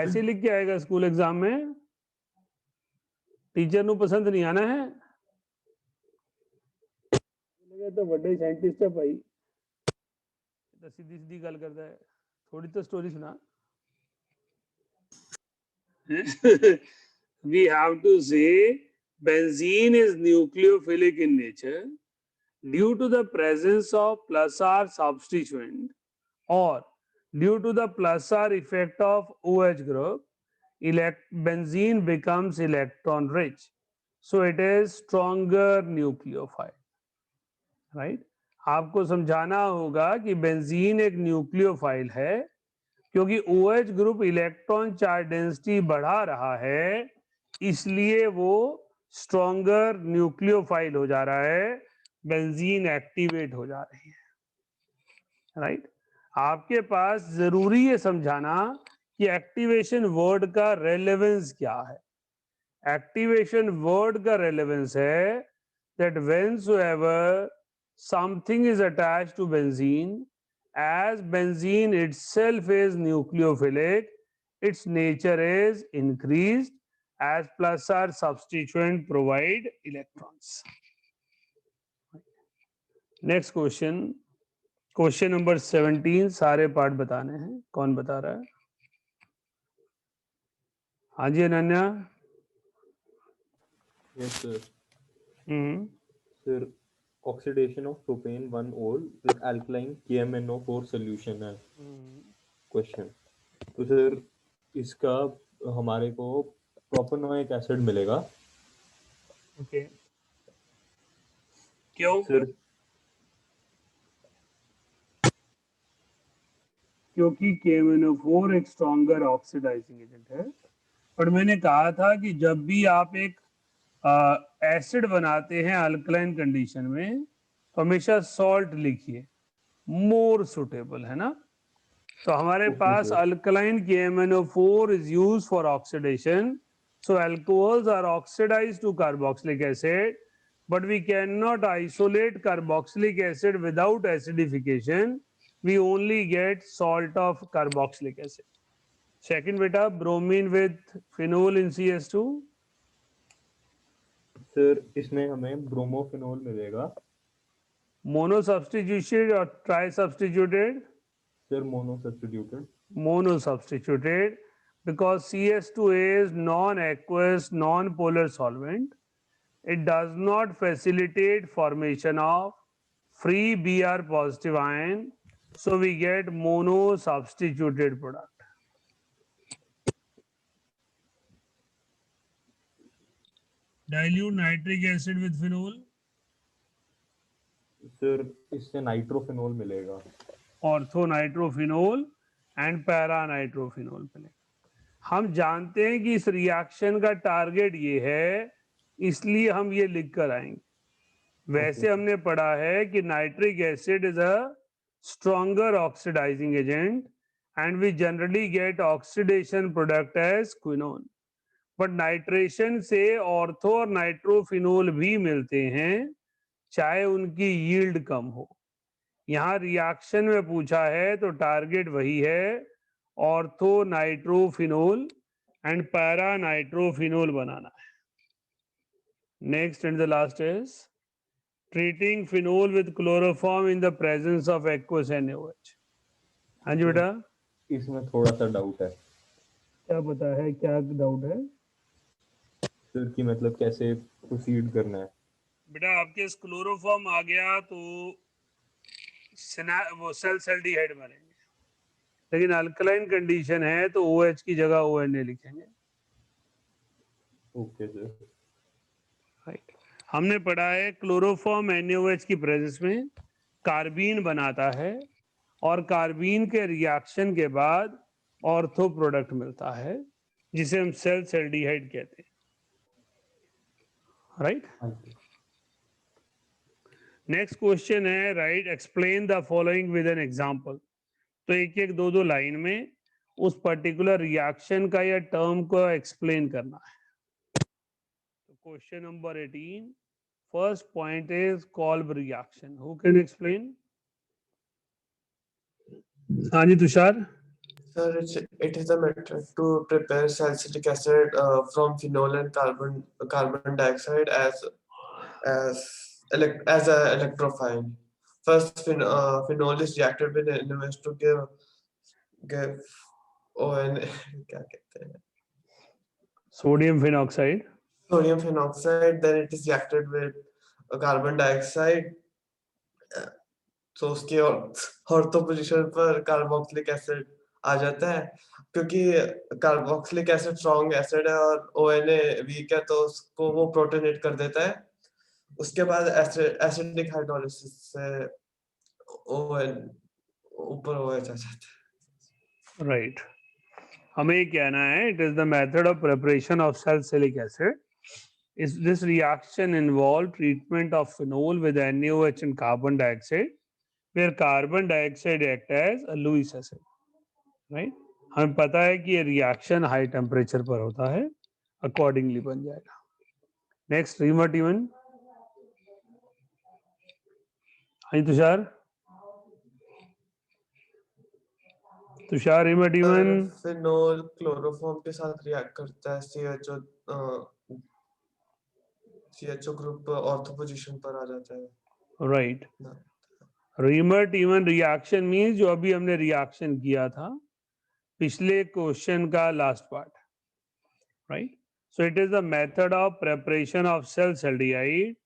ऐसे लिख के आएगा स्कूल एग्जाम में, टीचर ਨੂੰ पसंद नहीं आना है तो बड़े साइंटिस्ट है भाई, तो सीधी सीधी गल करता है, थोड़ी तो स्टोरी सुना। We have to say benzene is nucleophilic in nature due to the presence of plus R substituent or due to the plus R effect of OH group. Benzene becomes electron rich, so it is stronger nucleophile. Right आपको समझाना होगा कि benzene एक nucleophile है क्योंकि OH group electron charge density बढ़ा रहा है, इसलिए वो स्ट्रॉन्गर न्यूक्लियोफाइल हो जा रहा है, बेंजीन एक्टिवेट हो जा रही है। राइट आपके पास जरूरी है समझाना कि एक्टिवेशन वर्ड का रेलेवेंस क्या है। एक्टिवेशन वर्ड का रेलेवेंस है that व्हेनसोएवर something is attached to benzene, as benzene itself is nucleophilic, its nature is increased as plus R substituent provide electrons. Next question, question number 17, सारे part बताने हैं, कौन बता रहा है? हाँ जी Ananya. Yes sir. Sir, oxidation of propane 1-ol with alkaline KMnO4 solution है क्वेश्चन। तो सर इसका हमारे को प्रोपेनोइक एसिड मिलेगा। ओके क्यों सर? क्योंकि KMnO4 एक स्ट्रॉन्गर ऑक्सीडाइजिंग एजेंट है, और मैंने कहा था कि जब भी आप एक एसिड बनाते हैं अल्कलाइन कंडीशन में तो हमेशा सॉल्ट लिखिए, मोर सुटेबल है ना। तो हमारे पास alkaline KMnO4 is used for oxidation, so alcohols are oxidized to carboxylic acid, but we cannot isolate carboxylic acid without acidification. We only get salt of carboxylic acid. Second beta, bromine with phenol in CS2. Sir इसमें हमें bromophenol मिलेगा. Mono substituted or tri substituted? Sir mono substituted. Mono substituted, because CS2A is non-aqueous, non-polar solvent. It does not facilitate formation of free Br positive ion, so we get mono substituted product. Dilute nitric acid with phenol. Sir इससे nitrophenol मिलेगा. ऑर्थोनाइट्रोफिनोल and पैरानाइट्रोफिनोल मिलेगा. हम जानते हैं कि इस reaction का target ये है, इसलिए हम ये लिख कर आएंगे. वैसे हमने पढ़ा है कि nitric acid is a stronger oxidising agent and we generally get oxidation product as quinone. But nitration से ऑर्थो और नाइट्रोफिनोल भी मिलते हैं, चाहे उनकी यील्ड कम हो. यहाँ रिएक्शन में पूछा है तो टारगेट वही है, ortho nitrophenol and para nitrophenol बनाना है. Next and the last is treating phenol with chloroform in the presence of aqueous NaOH. हाँ जी बेटा, इसमें थोड़ा सा डाउट है क्या पता है, क्या डाउट है सर कि मतलब कैसे प्रोसीड करना है. बेटा? आपके क्लोरोफॉर्म आ गया तो वो सेल्डिहाइड बनेंगे, लेकिन अल्कलाइन कंडीशन है तो OH की जगह ONA लिखेंगे. Okay sir. राइट. हमने पढ़ा है क्लोरोफॉर्म NaOH की प्रेजेंस में कार्बीन बनाता है और कार्बीन के रिएक्शन के बाद ऑर्थो प्रोडक्ट मिलता है जिसे हम सेल्डिहाइड कहते हैं. राइट. नेक्स्ट क्वेश्चन है, right explain the following with an example. तो एक एक दो दो लाइन में उस पर्टिकुलर रिएक्शन का या टर्म को एक्सप्लेन करना है. तो question number 18, first point is Kolbe reaction. Who can explain? हाँ जी Tushar. Sir, it is a method to prepare salicylic acid from phenol and carbon dioxide as a electrophile. First, phenol is reacted with NaOH to give ON क्या कहते हैं? Sodium phenoxide. Sodium phenoxide. Then it is reacted with carbon dioxide. तो उसके ortho position पर carboxylic acid आ जाता है, क्योंकि carboxylic acid strong acid है और ONA वीक है, तो उसको वो प्रोटोनेट कर देता है. उसके बाद एसिडिक हाइड्रोलिसिस से ON ऊपर OH आ जाता है. राइट. हमें कहना है it is the method of preparation of salicylic acid. Is this reaction involve treatment of phenol with NaOH and carbon dioxide, where carbon dioxide act as a Lewis acid, right? हमें पता है कि ये reaction high temperature पर होता है, accordingly बन जाएगा. Next Reimer Tiemann. हाँ Tushar. Tushar Reimer Tiemann. Phenol chloroform के साथ रिएक्ट करता है, CHO ग्रुप ऑर्थो पोजीशन पर आ जाता है. Right. Reimer Tiemann reaction means जो अभी हमने रिएक्शन किया था पिछले क्वेश्चन का last part. Right. So it is the method of preparation of salicylaldehyde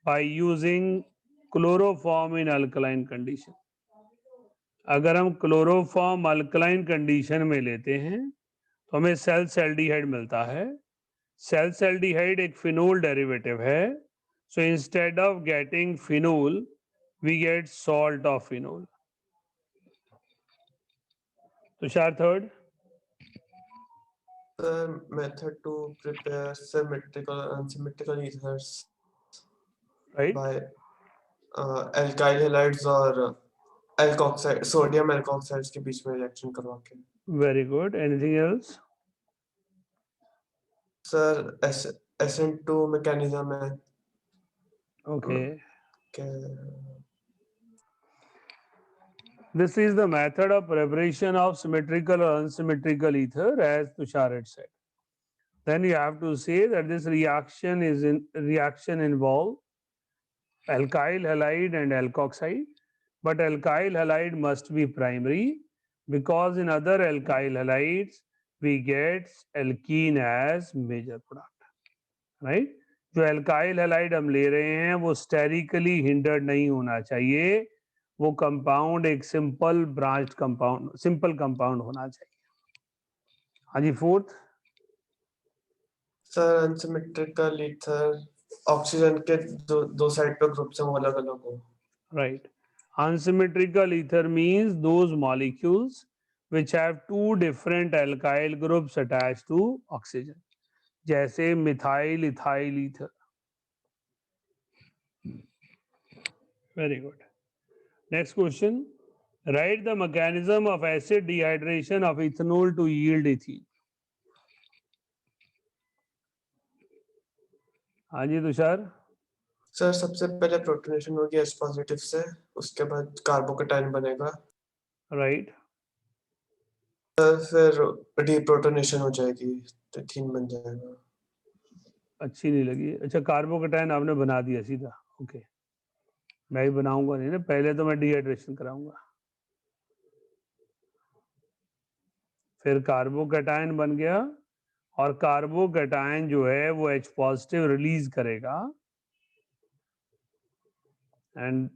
by using chloroform in alkaline condition. अगर हम क्लोरोफॉर्म अल्कलाइन कंडीशन में लेते हैं तो हमें सेल्डिहाइड मिलता है. सेल्डिहाइड एक फिनोल डेरिवेटिव है, so instead of getting phenol we get salt of phenol. Tushar third. The method to prepare symmetrical and unsymmetrical ethers, right. by alkyl halides और alkoxide, sodium alkoxides के बीच में रिएक्शन करवा के. Very good. Anything else? Sir SN2 mechanism है. Okay. Okay. This is the method of preparation of symmetrical or unsymmetrical ether, as Tushar had said. Then you have to say that this reaction involve alkyl halide and alkoxide, but alkyl halide must be primary because in other alkyl halides we get alkene as major product, right? जो alkyl halide हम ले रहे हैं वो sterically hindered नहीं होना चाहिए, वो कंपाउंड एक simple branched compound, simple compound होना चाहिए. हाँ जी, fourth. Sir unsymmetrical ether oxygen के दो साइड पे ग्रुप से अलग अलग हो. Right. Unsymmetrical ether means those molecules which have two different alkyl groups attached to oxygen. जैसे methyl ethyl ether. Very good. Next question. Write the mechanism of acid dehydration of ethanol to yield ethene. हाँ जी Tushar. Sir सबसे पहले protonation होगी H positive से, उसके बाद carbocation बनेगा. Right. फिर डीप्रोटोनेशन हो जाएगी तो एथीन बन जाएगा. अच्छी नहीं लगी. अच्छा, कार्बोकेटाइन आपने बना दिया सीधा. ओके, मैं भी बनाऊंगा नहीं ना, पहले तो मैं डिहाइड्रेशन कराऊंगा, फिर कार्बोकेटाइन बन गया और कार्बोकेटाइन जो है वो H पॉजिटिव रिलीज करेगा and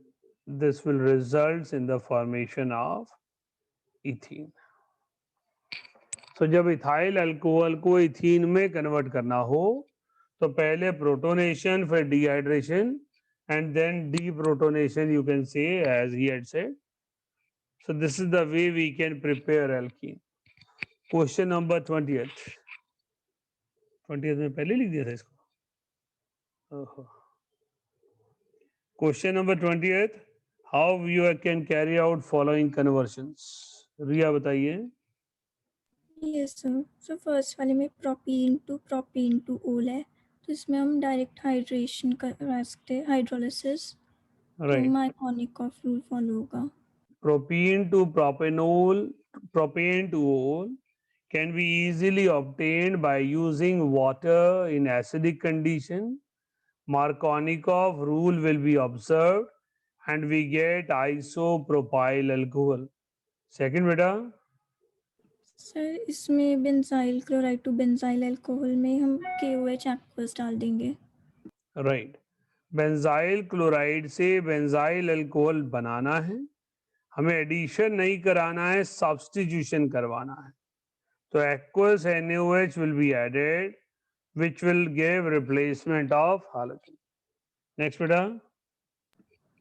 this will result in the formation of ethene. तो जब इथाइल अल्कोहल को इथीन में कन्वर्ट करना हो तो पहले प्रोटोनेशन, फिर dehydration and then deprotonation, you can say, as he had said. So this is the way we can prepare alkene. Question number 20th. 20th में पहले लिख दिया था इसको. Question number 20th. How you can carry out following conversions? रिया बताइए. Yes sir. So first वाले में propene to ओल है, तो इसमें हम डायरेक्ट हाइड्रेशन करा सकते हैं, हाइड्रोलिसिस. तो मार्कोनिकॉफ रूल फॉलो होगा. Propene to propanol, propane to ol can be easily obtained by using water in acidic condition. Markovnikov rule will be observed and we get isopropyl alcohol. Second beta. Sir इसमें benzyl chloride to benzyl alcohol में हम KOH aqueous डाल देंगे. Right. Benzyl chloride से benzyl alcohol बनाना है, हमें addition नहीं कराना है, सब्स्टिट्यूशन करवाना है. तो aqueous NaOH will be added which will give replacement of halogen. Next बेटा.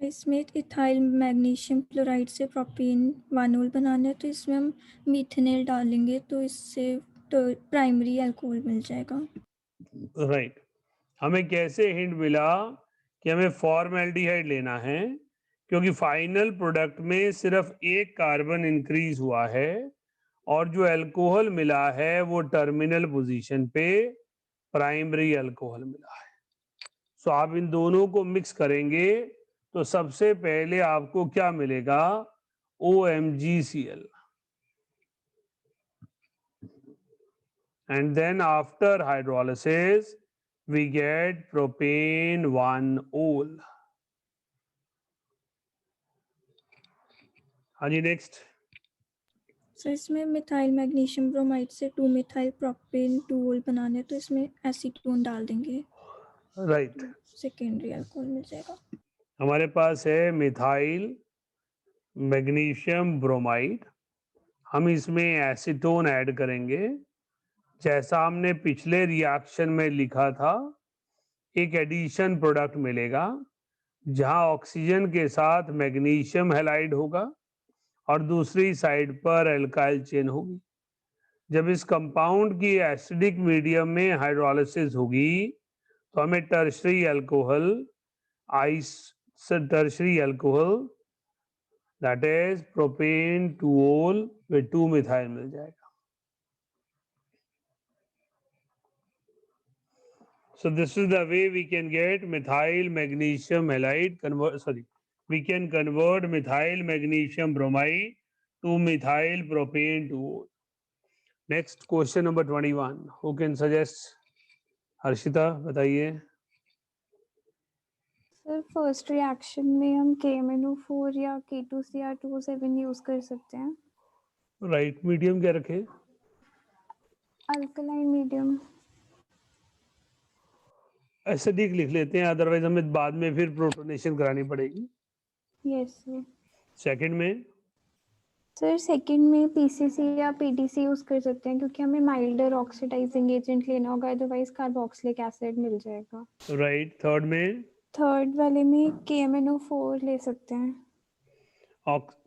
इसमें इथाइल मैग्नीशियम क्लोराइड से प्रोपेन वानोल बनाना है, तो इसमें हम मीथेनॉल डालेंगे तो इससे तो प्राइमरी अल्कोहल मिल जाएगा. राइट. हमें कैसे हिंट मिला कि हमें फॉर्मल्डिहाइड लेना है, क्योंकि फाइनल प्रोडक्ट में सिर्फ एक कार्बन इंक्रीज हुआ है और जो अल्कोहल मिला है वो टर्मिनल पोजीशन पे प्राइमरी अल्कोहल मिला है. सो आप इन दोनों को मिक्स करेंगे तो सबसे पहले आपको क्या मिलेगा? OMgCl. And then after hydrolysis we get propane 1-ol. हाँ जी, नेक्स्ट. सर इसमें मिथाइल मैग्नीशियम ब्रोमाइड से 2 मिथाइल प्रोपेन 2-ol बनाने, तो इसमें एसीटोन डाल देंगे. राइट. सेकेंडरी अल्कोहल मिल जाएगा. हमारे पास है मिथाइल मैग्नीशियम ब्रोमाइड, हम इसमें एसीटोन ऐड करेंगे जैसा हमने पिछले रिएक्शन में लिखा था. एक एडिशन प्रोडक्ट मिलेगा जहां ऑक्सीजन के साथ मैग्नीशियम हैलाइड होगा और दूसरी साइड पर एल्काइल चेन होगी. जब इस कंपाउंड की एसिडिक मीडियम में हाइड्रोलिसिस होगी तो हमें tertiary alcohol tertiary alcohol that is propane 2-ol with 2-methyl मिल जाएगा. So this is the way we can get methyl magnesium halide we can convert methyl magnesium bromide to methyl propane 2O. Next question number 21. Who can suggest? Harshita बताइए. Sir first reaction में हम KMnO4 या K2Cr2O7 use कर सकते हैं. Right, medium क्या रखे? Alkaline medium. Acidic लिख लेते हैं, अदरवाइज हमें बाद में फिर प्रोटोनेशन करानी पड़ेगी. Yes sir. सेकंड में सर सेकंड में PCC या PDC यूज कर सकते हैं क्योंकि हमें माइल्डर ऑक्सीडाइजिंग एजेंट लेना होगा, अदरवाइज कार्बोक्सिलिक एसिड मिल जाएगा. राइट. थर्ड में थर्ड वाले में KMnO4 ले सकते हैं.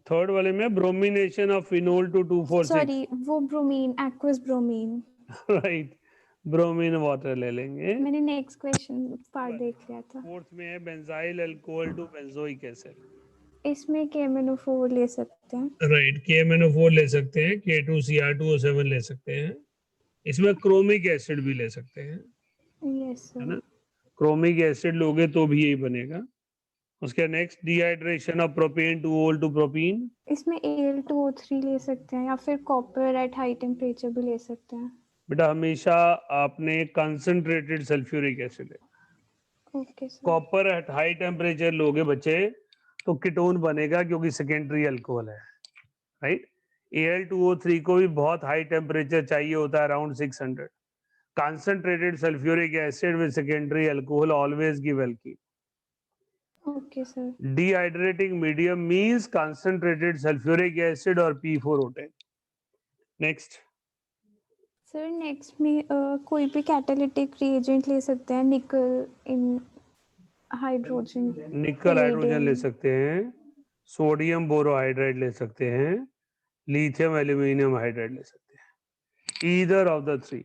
थर्ड वाले में bromination of phenol to 2,4,6. Sorry, वो bromine, aqueous bromine. Right, bromine water ले लेंगे. मैंने नेक्स्ट क्वेश्चन पार्ट देख लिया था. फोर्थ में है benzyl alcohol to benzoic acid. इसमें KMnO4 ले सकते हैं. राइट, KMnO4 ले सकते हैं, K2Cr2O7 ले सकते हैं. इसमें क्रोमिक एसिड भी ले सकते हैं. यस है ना? सर. क्रोमिक एसिड लोगे तो भी यही बनेगा. उसके next dehydration of propane two ol to propene. इसमें Al2O3 ले सकते हैं या फिर कॉपर एट हाई टेम्परेचर भी ले सकते हैं. बेटा हमेशा आपने कंसंट्रेटेड सल्फ्यूरिक एसिड है. Okay sir. Copper at high temperature लोगे बच्चे तो कीटोन बनेगा क्योंकि सेकेंडरी अल्कोहल है. राइट. Al2O3 को भी बहुत हाई टेम्परेचर चाहिए होता है, around 600. Concentrated sulphuric acid with secondary alcohol always give alkene. Okay sir. Dehydrating medium means concentrated sulfuric acid or P4O10. Next. Sir next में कोई भी कैटालिटिक रिएजेंट ले सकते हैं. निकल इन हाइड्रोजन, निकल हाइड्रोजन ले सकते हैं, सोडियम बोरोहाइड्राइड ले सकते हैं, लिथियम एल्यूमिनियम हाइड्राइड ले सकते हैं. ईदर ऑफ द थ्री,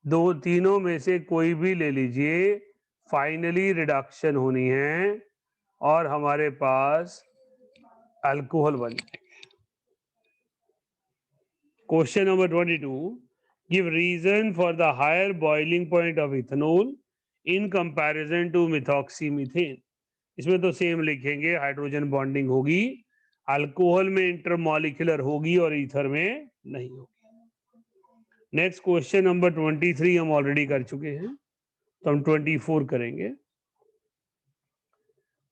दो तीनों में से कोई भी ले लीजिए. फाइनली रिडक्शन होनी है और हमारे पास अल्कोहल बन जाएंगे. Question number 22. Give reason for the higher boiling point of ethanol in comparison to methoxymethane. इसमें तो सेम लिखेंगे, हाइड्रोजन बॉन्डिंग होगी, अल्कोहल में इंटरमॉलिक्यूलर होगी और ईथर में नहीं होगी. नेक्स्ट क्वेश्चन नंबर 23 हम ऑलरेडी कर चुके हैं, तो हम 24 करेंगे.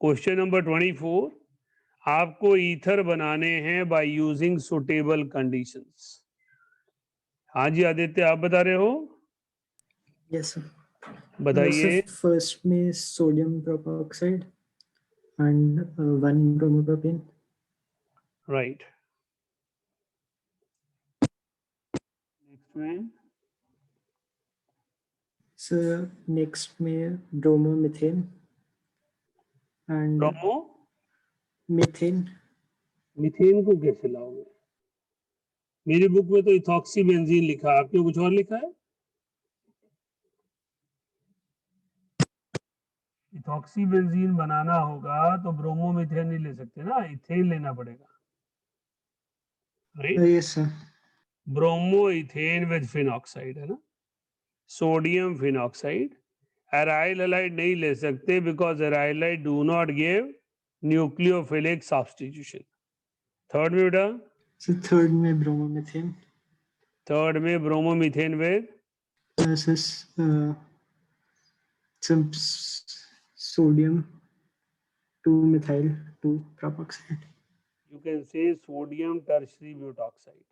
Question number 24. आपको ईथर बनाने हैं बाय यूजिंग सुटेबल कंडीशंस. हाँ जी आदित्य, आप बता रहे हो? Yes sir. बताइए. फर्स्ट में sodium propoxide and 1 bromopropane. Right. Next में सर नेक्स्ट में bromomethane and bromo methane. Methane को कैसे लाओगे? मेरी बुक में तो इथॉक्सी बेंजीन लिखा है, आपने कुछ और लिखा है? इथॉक्सी बेंजीन बनाना होगा तो ब्रोमोमीथेन नहीं ले सकते ना, इथेन लेना पड़ेगा. Right. Yes sir. Bromo ethane with phenoxide है ना, सोडियम फिनॉक्साइड. एराइल हैलाइड नहीं ले सकते because aryl halide do not give nucleophilic substitution. Third में बेटा, सर थर्ड में ब्रोमोमीथेन. थर्ड में bromomethane with some sodium 2 methyl 2 propoxide. you can say sodium tertiary butoxide.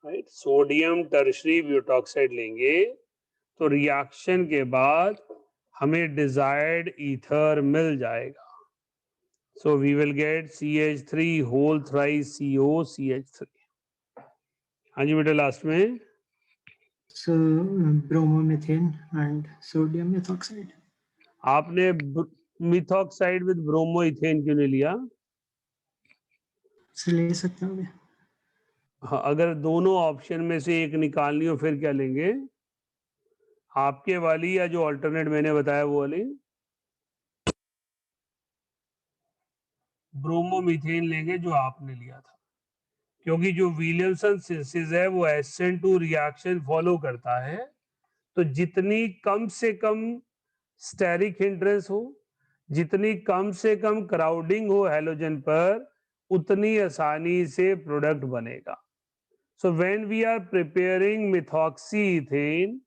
Right. Sodium tertiary butoxide लेंगे तो reaction के बाद हमें डिजायर्ड ईथर मिल जाएगा. So we will get CH3 whole thrice CO CH3. हाँ जी बेटा, लास्ट में So bromomethane and sodium methoxide. आपने मिथॉक्साइड विद ब्रोमो इथेन क्यों नहीं लिया? से ले सकते हो. हाँ, अगर दोनों ऑप्शन में से एक निकालनी हो फिर क्या लेंगे? आपके वाली या जो अल्टरनेट मैंने बताया वो वाली? ब्रोमोमीथेन लेंगे जो आपने लिया था, क्योंकि जो विलियमसन सिंथेसिस है वो SN2 रिएक्शन फॉलो करता है, तो जितनी कम से कम स्टेरिक हिंड्रेंस हो, जितनी कम से कम क्राउडिंग हो हैलोजन पर, उतनी आसानी से प्रोडक्ट बनेगा. So when we are preparing methoxyethane,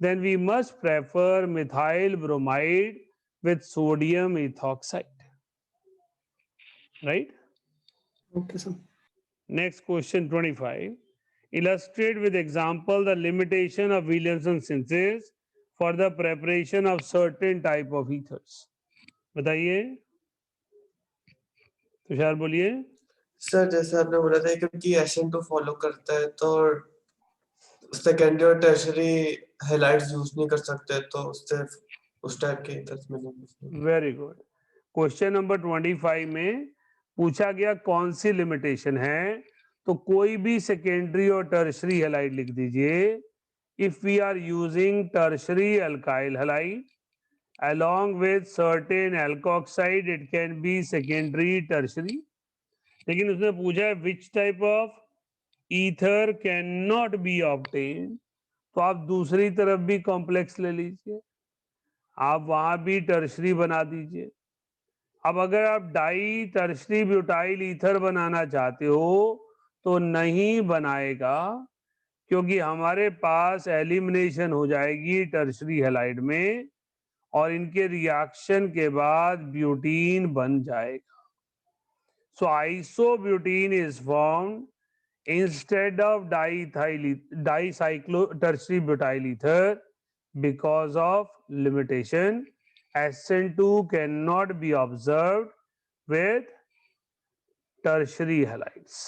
then we must prefer methyl bromide with sodium ethoxide. Right? Okay, sir. Next question 25. Illustrate with example the limitation of Williamson synthesis for the preparation of certain type of ethers. बताइए, तुषार बोलिए. Sir जैसे आपने बोला था क्योंकि SN2 follow करता है तो सेकेंडरी और टर्शियरी हैलाइड्स यूज नहीं कर सकते, तो उससे उस टाइप के ethers मिलेंगे. Very good. क्वेश्चन नंबर 25 में पूछा गया कौन सी लिमिटेशन है, तो कोई भी सेकेंडरी और टर्शरी हैलाइड लिख दीजिए. If we are using tertiary alkyl halide along with certain alkoxide, it can be secondary tertiary. लेकिन उसने पूछा है which type of ether cannot be obtained, तो आप दूसरी तरफ भी कॉम्प्लेक्स ले लीजिए, आप वहां भी टर्शरी बना दीजिए. अब अगर आप डाई टर्शरी ब्यूटाइल ईथर बनाना चाहते हो तो नहीं बनाएगा, क्योंकि हमारे पास एलिमिनेशन हो जाएगी टर्शरी हैलाइड में और इनके रिएक्शन के बाद ब्यूटीन बन जाएगा. So isobutene is formed instead of dicyclo tertiary butyl ether because of limitation. SN2 cannot be observed with tertiary halides.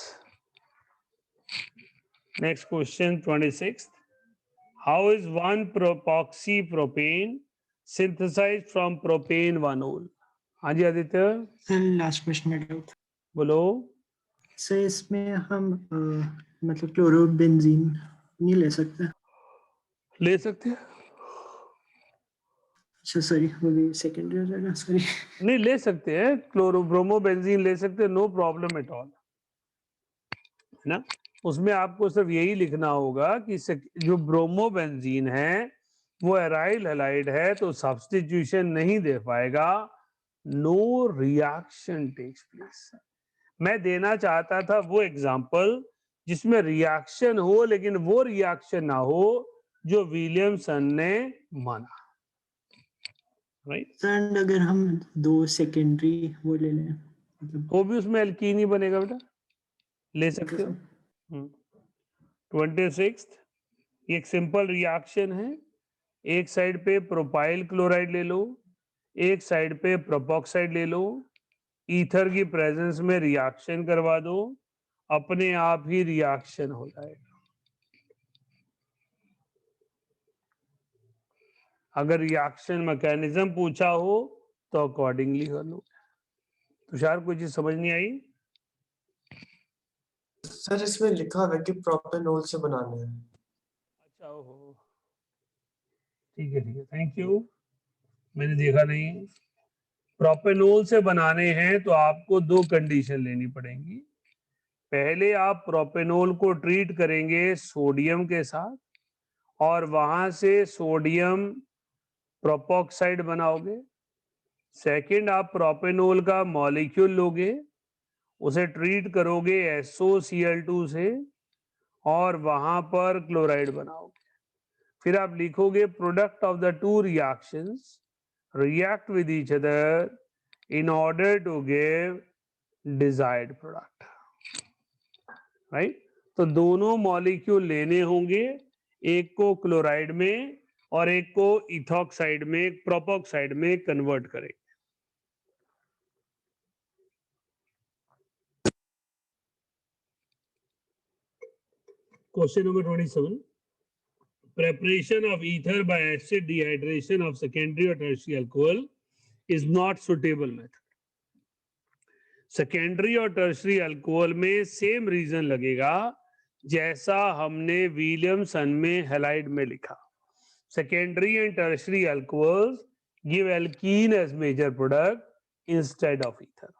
Next question 26. How is one propoxy propane synthesized from propane 1-ol? हाँ जी Aditya, sir last question का doubt. बोलो. Sir इसमें हम मतलब chlorobenzene नहीं ले सकते? ले सकते हैं. अच्छा सॉरी, वो भी सेकेंडरी हो जाएगा. सॉरी. नहीं, ले सकते हैं, क्लोरोब्रोमोबेंजीन ले सकते हैं, नो प्रॉब्लम एट ऑल, है ना. उसमें आपको सिर्फ यही लिखना होगा कि जो ब्रोमोबेंजीन है वो एराइल हैलाइड है तो सब्स्टिट्यूशन नहीं दे पाएगा, नो रिएक्शन टेक्स प्लेस. मैं देना चाहता था वो एग्जांपल जिसमें रिएक्शन हो, लेकिन वो रिएक्शन ना हो जो विलियमसन ने माना. राइट. सर अगर हम दो सेकेंडरी वो ले लें मतलब वो भी उसमें एल्कीन ही बनेगा बेटा, ले सकते हो. 26 एक सिंपल रिएक्शन है. एक साइड पे प्रोपाइल क्लोराइड ले लो, एक साइड पे प्रोपॉक्साइड ले लो, ईथर की प्रेजेंस में रिएक्शन करवा दो, अपने आप ही रिएक्शन हो जाएगा. अगर रिएक्शन मैकेनिज्म पूछा हो तो अकॉर्डिंगली कर लो. तुषार कोई चीज समझ नहीं आई? सर इसमें लिखा हुआ है कि प्रोपेनॉल से बनाने हैं. अच्छा, ओहो, ठीक है ठीक है, थैंक यू, मैंने देखा नहीं. प्रोपेनॉल से बनाने हैं तो आपको दो कंडीशन लेनी पड़ेंगी. पहले आप प्रोपेनॉल को ट्रीट करेंगे सोडियम के साथ और वहां से सोडियम प्रोपॉक्साइड बनाओगे. सेकंड, आप प्रोपेनॉल का मॉलिक्यूल लोगे, उसे ट्रीट करोगे SOCl2 से और वहां पर क्लोराइड बनाओगे. फिर आप लिखोगे product of the two reactions react with each other in order to give desired product. Right? तो दोनों मॉलिक्यूल लेने होंगे, एक को क्लोराइड में और एक को इथॉक्साइड में, प्रोपॉक्साइड में कन्वर्ट करेंगे. Question number 27. Preparation of ether by acid dehydration of secondary or tertiary alcohol is not suitable method. Secondary और टर्शरी अल्कोहल में सेम रीजन लगेगा जैसा हमने विलियमसन में हैलाइड में लिखा. Secondary and tertiary alcohols give alkene as major product instead of ether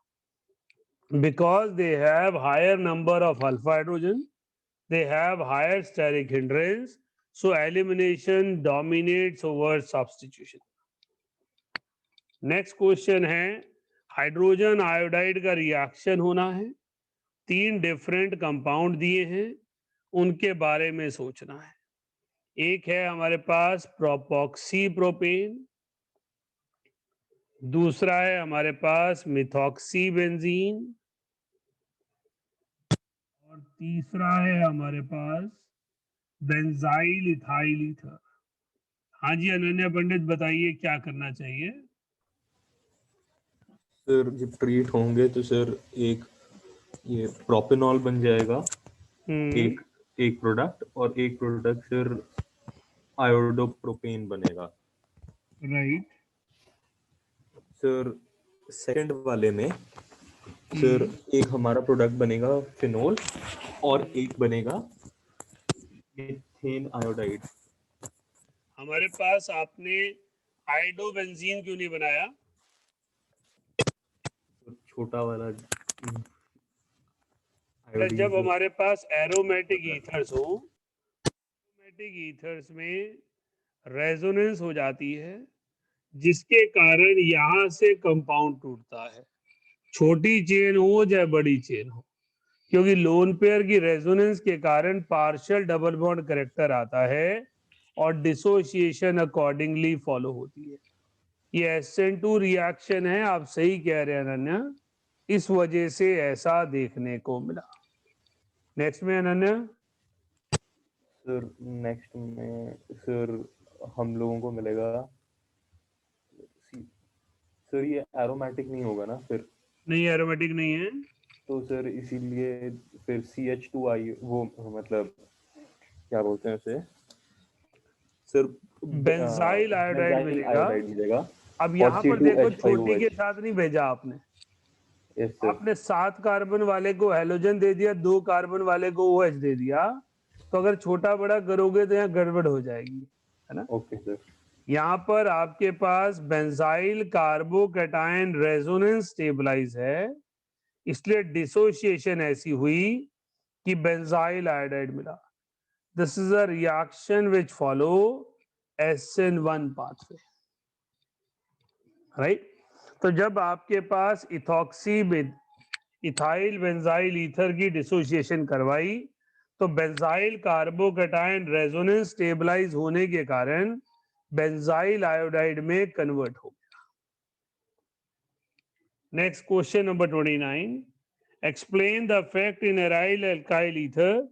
because they have higher number of alpha hydrogen, they have higher steric hindrance, So elimination dominates over substitution. Next question है, hydrogen iodide का reaction होना है, 3 different compound दिए हैं, उनके बारे में सोचना है। एक है हमारे पास प्रोपॉक्सी प्रोपेन, दूसरा है हमारे पास मिथॉक्सी बेंजीन, और तीसरा है हमारे पास बेंजाइल इथाइल ईथर। हाँ जी अनन्या पंडित, बताइए क्या करना चाहिए? सर जब ट्रीट होंगे तो सर एक ये प्रोपेनॉल बन जाएगा, एक प्रोडक्ट, और एक प्रोडक्ट सर आयोडोप्रोपेन बनेगा। राइट। सर सेकंड वाले में सर एक हमारा प्रोडक्ट बनेगा फिनोल और एक बनेगा मीथेन आयोडाइड। हमारे पास आपने आयोडोबेंजीन क्यों नहीं बनाया? छोटा वाला जब हमारे पास एरोमेटिक ईथर्स हो, एरोमेटिक ईथर्स में रेजोनेंस हो जाती है, जिसके कारण यहां से कंपाउंड टूटता है, छोटी चेन हो चाहे बड़ी चेन हो, क्योंकि लोन पेयर की रेजोनेंस के कारण पार्शियल डबल बॉन्ड कैरेक्टर आता है और डिसोसिएशन अकॉर्डिंगली फॉलो होती है। ये SN2 रिएक्शन है, आप सही कह रहे हैं अनन्या, इस वजह से ऐसा देखने को मिला। नेक्स्ट में अनन्या। सर नेक्स्ट में सर हम लोगों को मिलेगा, सर ये एरोमेटिक नहीं होगा ना फिर? नहीं, एरोमेटिक नहीं है। तो सर इसीलिए फिर CH2I वो मतलब क्या बोलते हैं उसे सर, बेंजाइल आयोडाइड मिलेगा। अब यहाँ पर देखो, छोटी के साथ नहीं भेजा आपने। आपने 7 कार्बन वाले को हैलोजन दे दिया, 2 कार्बन वाले को OH दे दिया, तो अगर छोटा बड़ा करोगे तो यहाँ गड़बड़ हो जाएगी, है ना? Okay sir. यहाँ पर आपके पास बेंजाइल कार्बोकैटायन रेजोनेंस स्टेबलाइज है, इसलिए डिसोसिएशन ऐसी हुई कि बेंजाइल आयोडाइड मिला। This is a reaction which follow SN1 pathway, right? तो जब आपके पास इथॉक्सी इथाइल बेंजाइल ईथर की डिसोसिएशन करवाई, तो बेंजाइल कार्बोकैटायन रेजोनेंस स्टेबलाइज होने के कारण बेंजाइल आयोडाइड में कन्वर्ट हो गया। Next question number 29, explain the effect in aryl alkyl ether.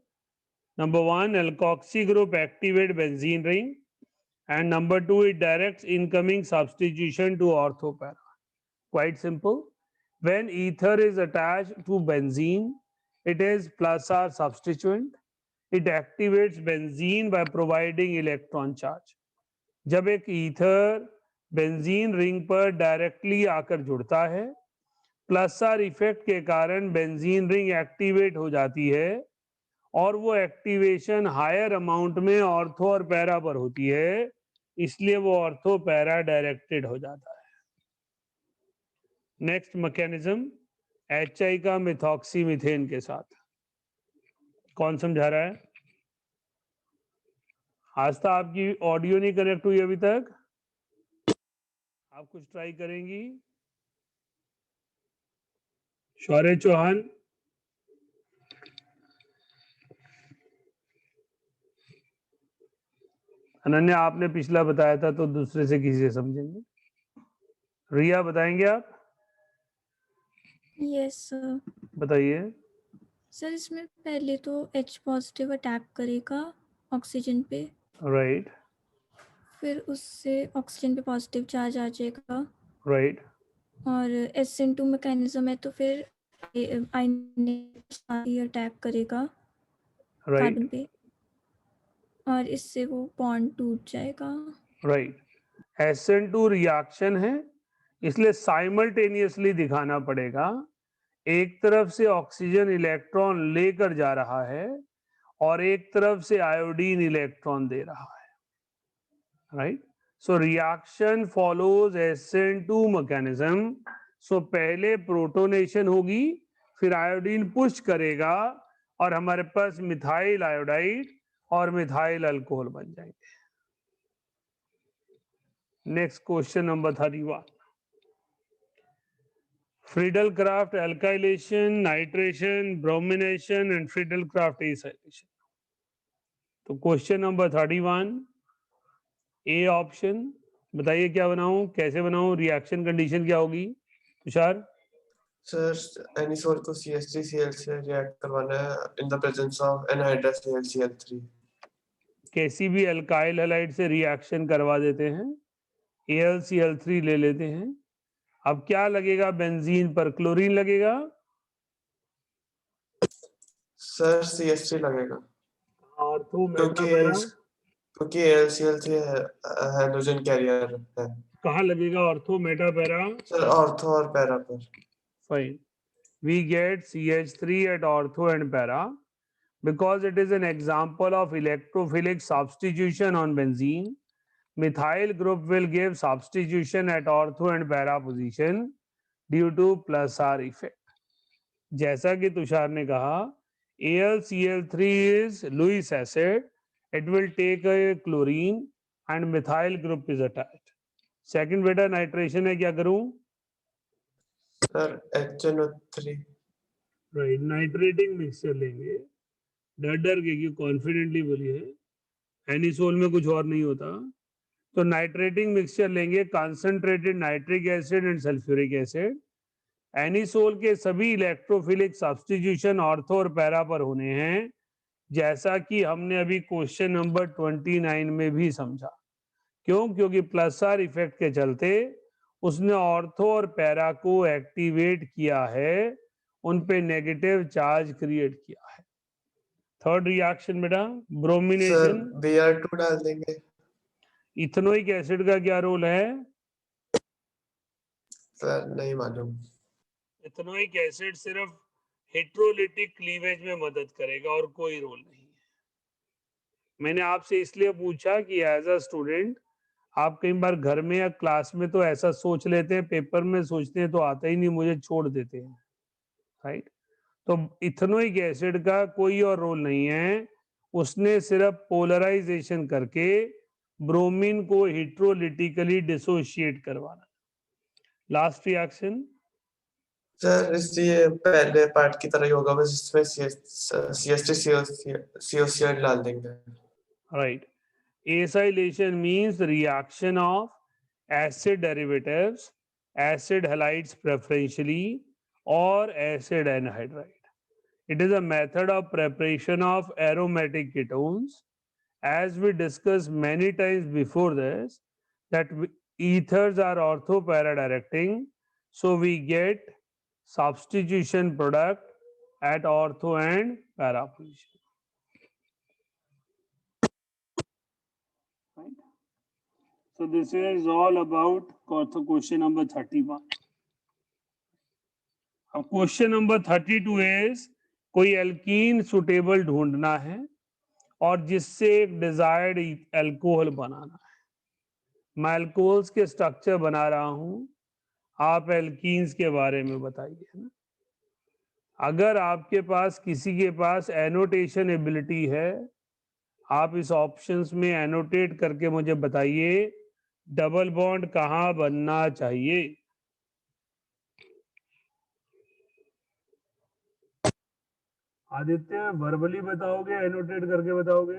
Number 1, alkoxy group activate benzene ring, and number 2, it directs incoming substitution to orthopara. Quite simple. When ether is attached to benzene, it is plus R substituent. It activates benzene by providing electron charge. जब एक ether benzene ring पर directly आकर जुड़ता है, plus R effect के कारण benzene ring activate हो जाती है, और वो एक्टिवेशन हायर अमाउंट में ऑर्थो और पैरा पर होती है, इसलिए वो ऑर्थो पैरा डायरेक्टेड हो जाता है। नेक्स्ट मैकेनिज्म, HI का मिथॉक्सी मीथेन के साथ। कौन समझा रहा है? आस्था, आपकी ऑडियो नहीं कनेक्ट हुई अभी तक, आप कुछ ट्राई करेंगी? शौर्य चौहान। अनन्या, आपने पिछला बताया था तो दूसरे से किसी से समझेंगे। रिया, बताएंगे आप? Yes sir. बताइए। सर इसमें पहले तो H पॉजिटिव अटैक करेगा ऑक्सीजन पे, राइट। फिर उससे ऑक्सीजन पे पॉजिटिव चार्ज आ जाएगा, राइट। और SN2 मैकेनिज्म है तो फिर अटैक करेगा कार्बन पे, और इससे वो बॉन्ड टूट जाएगा। राइट। SN2 रिएक्शन है, इसलिए साइमल्टेनियसली दिखाना पड़ेगा। एक तरफ से ऑक्सीजन इलेक्ट्रॉन लेकर जा रहा है और एक तरफ से आयोडीन इलेक्ट्रॉन दे रहा है, right? So reaction follows SN2 mechanism. So पहले प्रोटोनेशन होगी, फिर आयोडीन पुश करेगा और हमारे पास मिथाइल आयोडाइड और मिथाइल अल्कोहल बन जाएंगे। Next question number 31, Friedel-Crafts alkylation, nitration, bromination and Friedel-Crafts acylation। तो क्वेश्चन नंबर 31 ए ऑप्शन, बताइए क्या बनाऊं, कैसे बनाऊं, रिएक्शन कंडीशन क्या होगी तुषार? सर एनिसोल को CH3Cl से रिएक्ट करवाना है इन the presence of anhydrous AlCl3। किसी भी अल्काइल हैलाइड से रिएक्शन करवा देते हैं, AlCl3 ले लेते हैं। अब क्या लगेगा बेंजीन पर? क्लोरीन लगेगा सर CH3 लगेगा और तो क्योंकि AlCl3 हाइड्रोजन कैरियर है। कहाँ लगेगा? Ortho, Meta, para? Sir ortho और पैरा पर। Fine, we get CH3 at ortho and para because it is an example of electrophilic substitution on benzene. Methyl group will give substitution at ortho and para position due to plus R effect. जैसा कि तुषार ने कहा, AlCl3 is Lewis acid. It will take a chlorine and methyl group is attached. Second बेटा nitration है, क्या करूं? Sir HNO3। Right, nitrating mixture लेंगे, डर के क्यों, कॉन्फिडेंटली बोलिए, एनिसोल में कुछ और नहीं होता। तो नाइट्रेटिंग मिक्सचर लेंगे, concentrated nitric acid and sulphuric acid. Anisole के सभी इलेक्ट्रोफिलिक सब्स्टिट्यूशन ऑर्थो और पैरा पर होने हैं, जैसा कि हमने अभी क्वेश्चन नंबर 29 में भी समझा। क्यों? क्योंकि प्लस आर इफेक्ट के चलते उसने ऑर्थो और पैरा को एक्टिवेट किया है, उन पे नेगेटिव चार्ज क्रिएट किया है। थर्ड रिएक्शन बेटा, ब्रोमिनेशन। Br2 डाल देंगे। इथेनोइक एसिड का क्या रोल है? सर नहीं मालूम। इथेनोइक एसिड सिर्फ हेट्रोलिटिक क्लीवेज में मदद करेगा और कोई रोल नहीं है। मैंने आपसे इसलिए पूछा कि एज अ स्टूडेंट आप कई बार घर में या क्लास में तो ऐसा सोच लेते हैं, पेपर में सोचते हैं तो आता ही नहीं, मुझे छोड़ देते हैं, राइट? तो इथेनोइक एसिड का कोई और रोल नहीं है, उसने सिर्फ पोलराइजेशन करके ब्रोमीन को हेट्रोलिटिकली डिसोशिएट करवाना। लास्ट रिएक्शन सर इसलिए पहले पार्ट की तरह ही होगा, बस इसमें CH3COCl डाल देंगे। Right, acylation means reaction of acid derivatives, acid halides preferentially or acid anhydride. It is a method of preparation of aromatic ketones. As we discussed many times before this, that ethers are ortho-para directing, so we get substitution product at ortho and para position. Right? So this is all about question number 31. अब question number 32 is कोई alkene suitable ढूंढना है और जिससे एक desired alcohol बनाना है। मैं alcohols के स्ट्रक्चर बना रहा हूं, आप एल्कीन्स के बारे में बताइए ना। अगर आपके पास किसी के पास एनोटेशन एबिलिटी है, आप इस ऑप्शंस में एनोटेट करके मुझे बताइए डबल बॉन्ड कहां बनना चाहिए। आदित्य वर्बली बताओगे, एनोटेट करके बताओगे?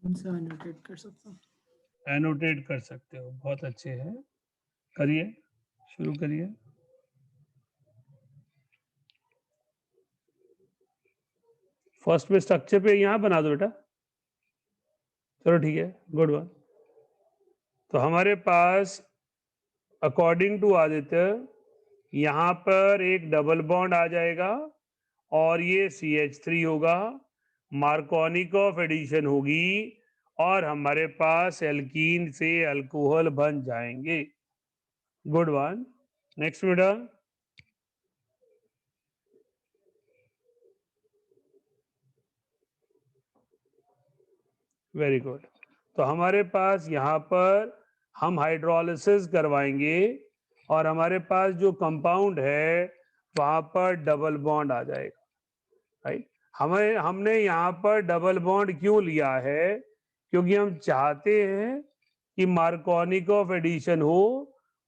एनोटेट कर सकता हूँ। एनोटेट कर सकते हो, बहुत अच्छे हैं, करिए, शुरू करिए। फर्स्ट में स्ट्रक्चर पे यहां बना दो बेटा, चलो ठीक है, गुड वन। तो हमारे पास अकॉर्डिंग टू आदित्य यहां पर एक डबल बॉन्ड आ जाएगा और ये CH3 होगा, मार्कोनिकॉफ एडिशन होगी और हमारे पास एल्कीन से अल्कोहल बन जाएंगे। Good one. नेक्स्ट बेटा, वेरी गुड। तो हमारे पास यहाँ पर हम हाइड्रोलिसिस करवाएंगे और हमारे पास जो कंपाउंड है वहां पर डबल बॉन्ड आ जाएगा, राइट? हमने यहाँ पर डबल बॉन्ड क्यों लिया है? क्योंकि हम चाहते हैं कि मार्कोनिकॉफ एडिशन हो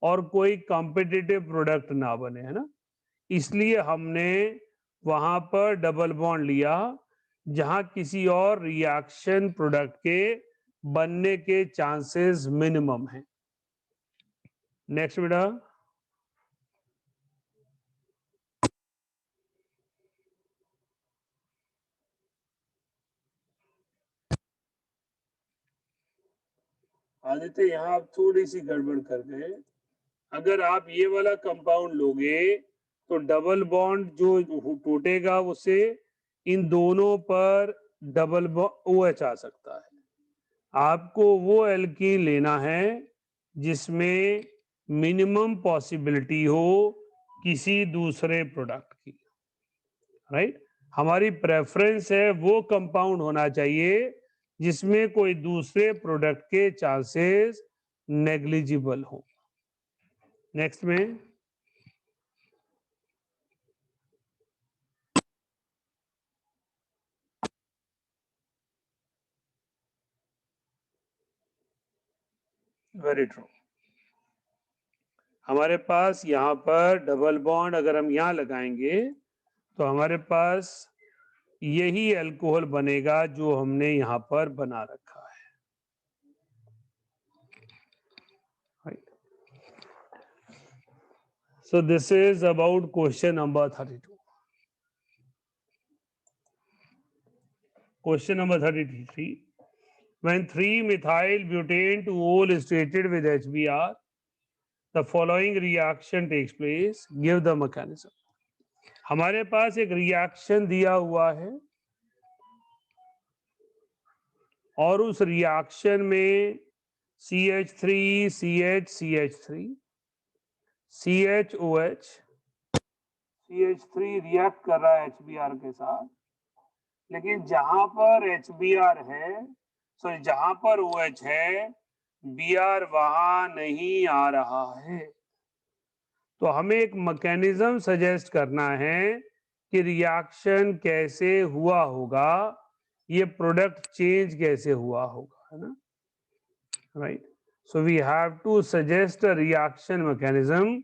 और कोई कॉम्पिटिटिव प्रोडक्ट ना बने, है ना। इसलिए हमने वहां पर डबल बॉन्ड लिया जहां किसी और रिएक्शन प्रोडक्ट के बनने के चांसेस मिनिमम हैं। नेक्स्ट बेटा। आदित्य यहाँ आप थोड़ी सी गड़बड़ कर गए। अगर आप ये वाला कंपाउंड लोगे तो डबल बॉन्ड जो टूटेगा उससे इन दोनों पर डबल OH आ सकता है। आपको वो एल्कीन लेना है जिसमें मिनिमम पॉसिबिलिटी हो किसी दूसरे प्रोडक्ट की, राइट। हमारी प्रेफरेंस है वो कंपाउंड होना चाहिए जिसमें कोई दूसरे प्रोडक्ट के चांसेस नेग्लिजिबल हो। नेक्स्ट में वेरी ट्रू। हमारे पास यहाँ पर डबल बॉन्ड अगर हम यहाँ लगाएंगे तो हमारे पास यही अल्कोहल बनेगा जो हमने यहाँ पर बना रखा है। So this is about question number 32. Question number 33. When 3-methyl butane to ol is treated with HBr, the following reaction takes place. Give the mechanism. हमारे पास एक रिएक्शन दिया हुआ है और उस रिएक्शन में CH3 CH CHOH CH3 react कर रहा है HBr के साथ, लेकिन जहां पर HBr है सॉरी जहां पर OH है Br वहां नहीं आ रहा है। तो हमें एक मैकेनिज्म सजेस्ट करना है कि रिएक्शन कैसे हुआ होगा, ये प्रोडक्ट चेंज कैसे हुआ होगा, है ना, right. So we have to suggest a reaction mechanism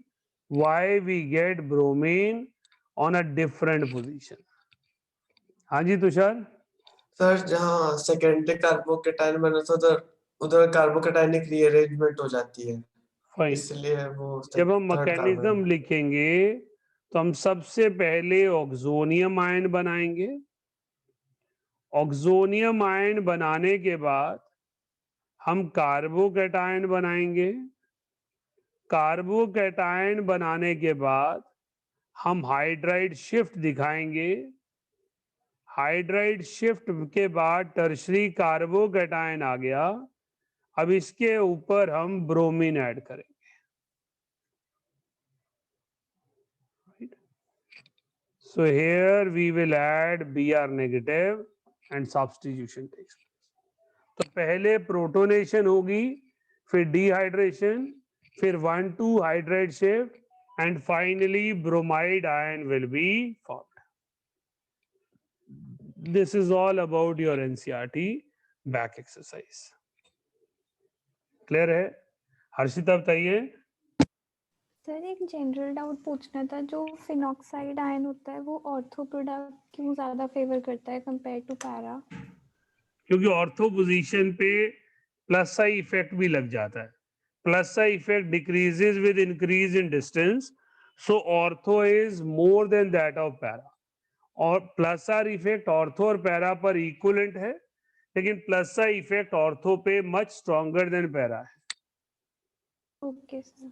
why we get bromine on a different position. हाँ जी तुषार। सर जहाँ सेकेंडरी कार्बोकेटाइन बना था उधर उधर कार्बोकेटाइनिक रीअरेंजमेंट हो जाती है, फाइन। इसलिए वो जब हम थर्ड मैकेनिज्म कार्बन। लिखेंगे तो हम सबसे पहले ऑक्सोनियम आयन बनाएंगे। ऑक्सोनियम आयन बनाने के बाद हम कार्बोकेटायन बनाएंगे। कार्बोकेटायन बनाने के बाद हम हाइड्राइड शिफ्ट दिखाएंगे। हाइड्राइड शिफ्ट के बाद टर्शरी कार्बोकेटायन आ गया। अब इसके ऊपर हम ब्रोमीन ऐड करेंगे। So here we will add Br negative and substitution takes place. तो पहले प्रोटोनेशन होगी, फिर डिहाइड्रेशन, फिर 1,2 hydride shift and finally bromide ion will be formed. This is all about your NCERT back exercise. Clear है? हर्षिता बताइए। Sir एक general doubt पूछना था, जो फिनॉक्साइड आयन होता है वो ऑर्थो प्रोडक्ट क्यों ज्यादा फेवर करता है कंपेयर टू पैरा? क्योंकि ऑर्थो पोजीशन पे प्लस साई इफेक्ट भी लग जाता है। Plus psi effect decreases with increase in distance, so ortho is more than that of para. और प्लस आर इफेक्ट ऑर्थो और पैरा पर इक्विवेलेंट है, लेकिन प्लस साई इफेक्ट ऑर्थो पे मच स्ट्रॉन्गर देन पैरा है। Okay sir.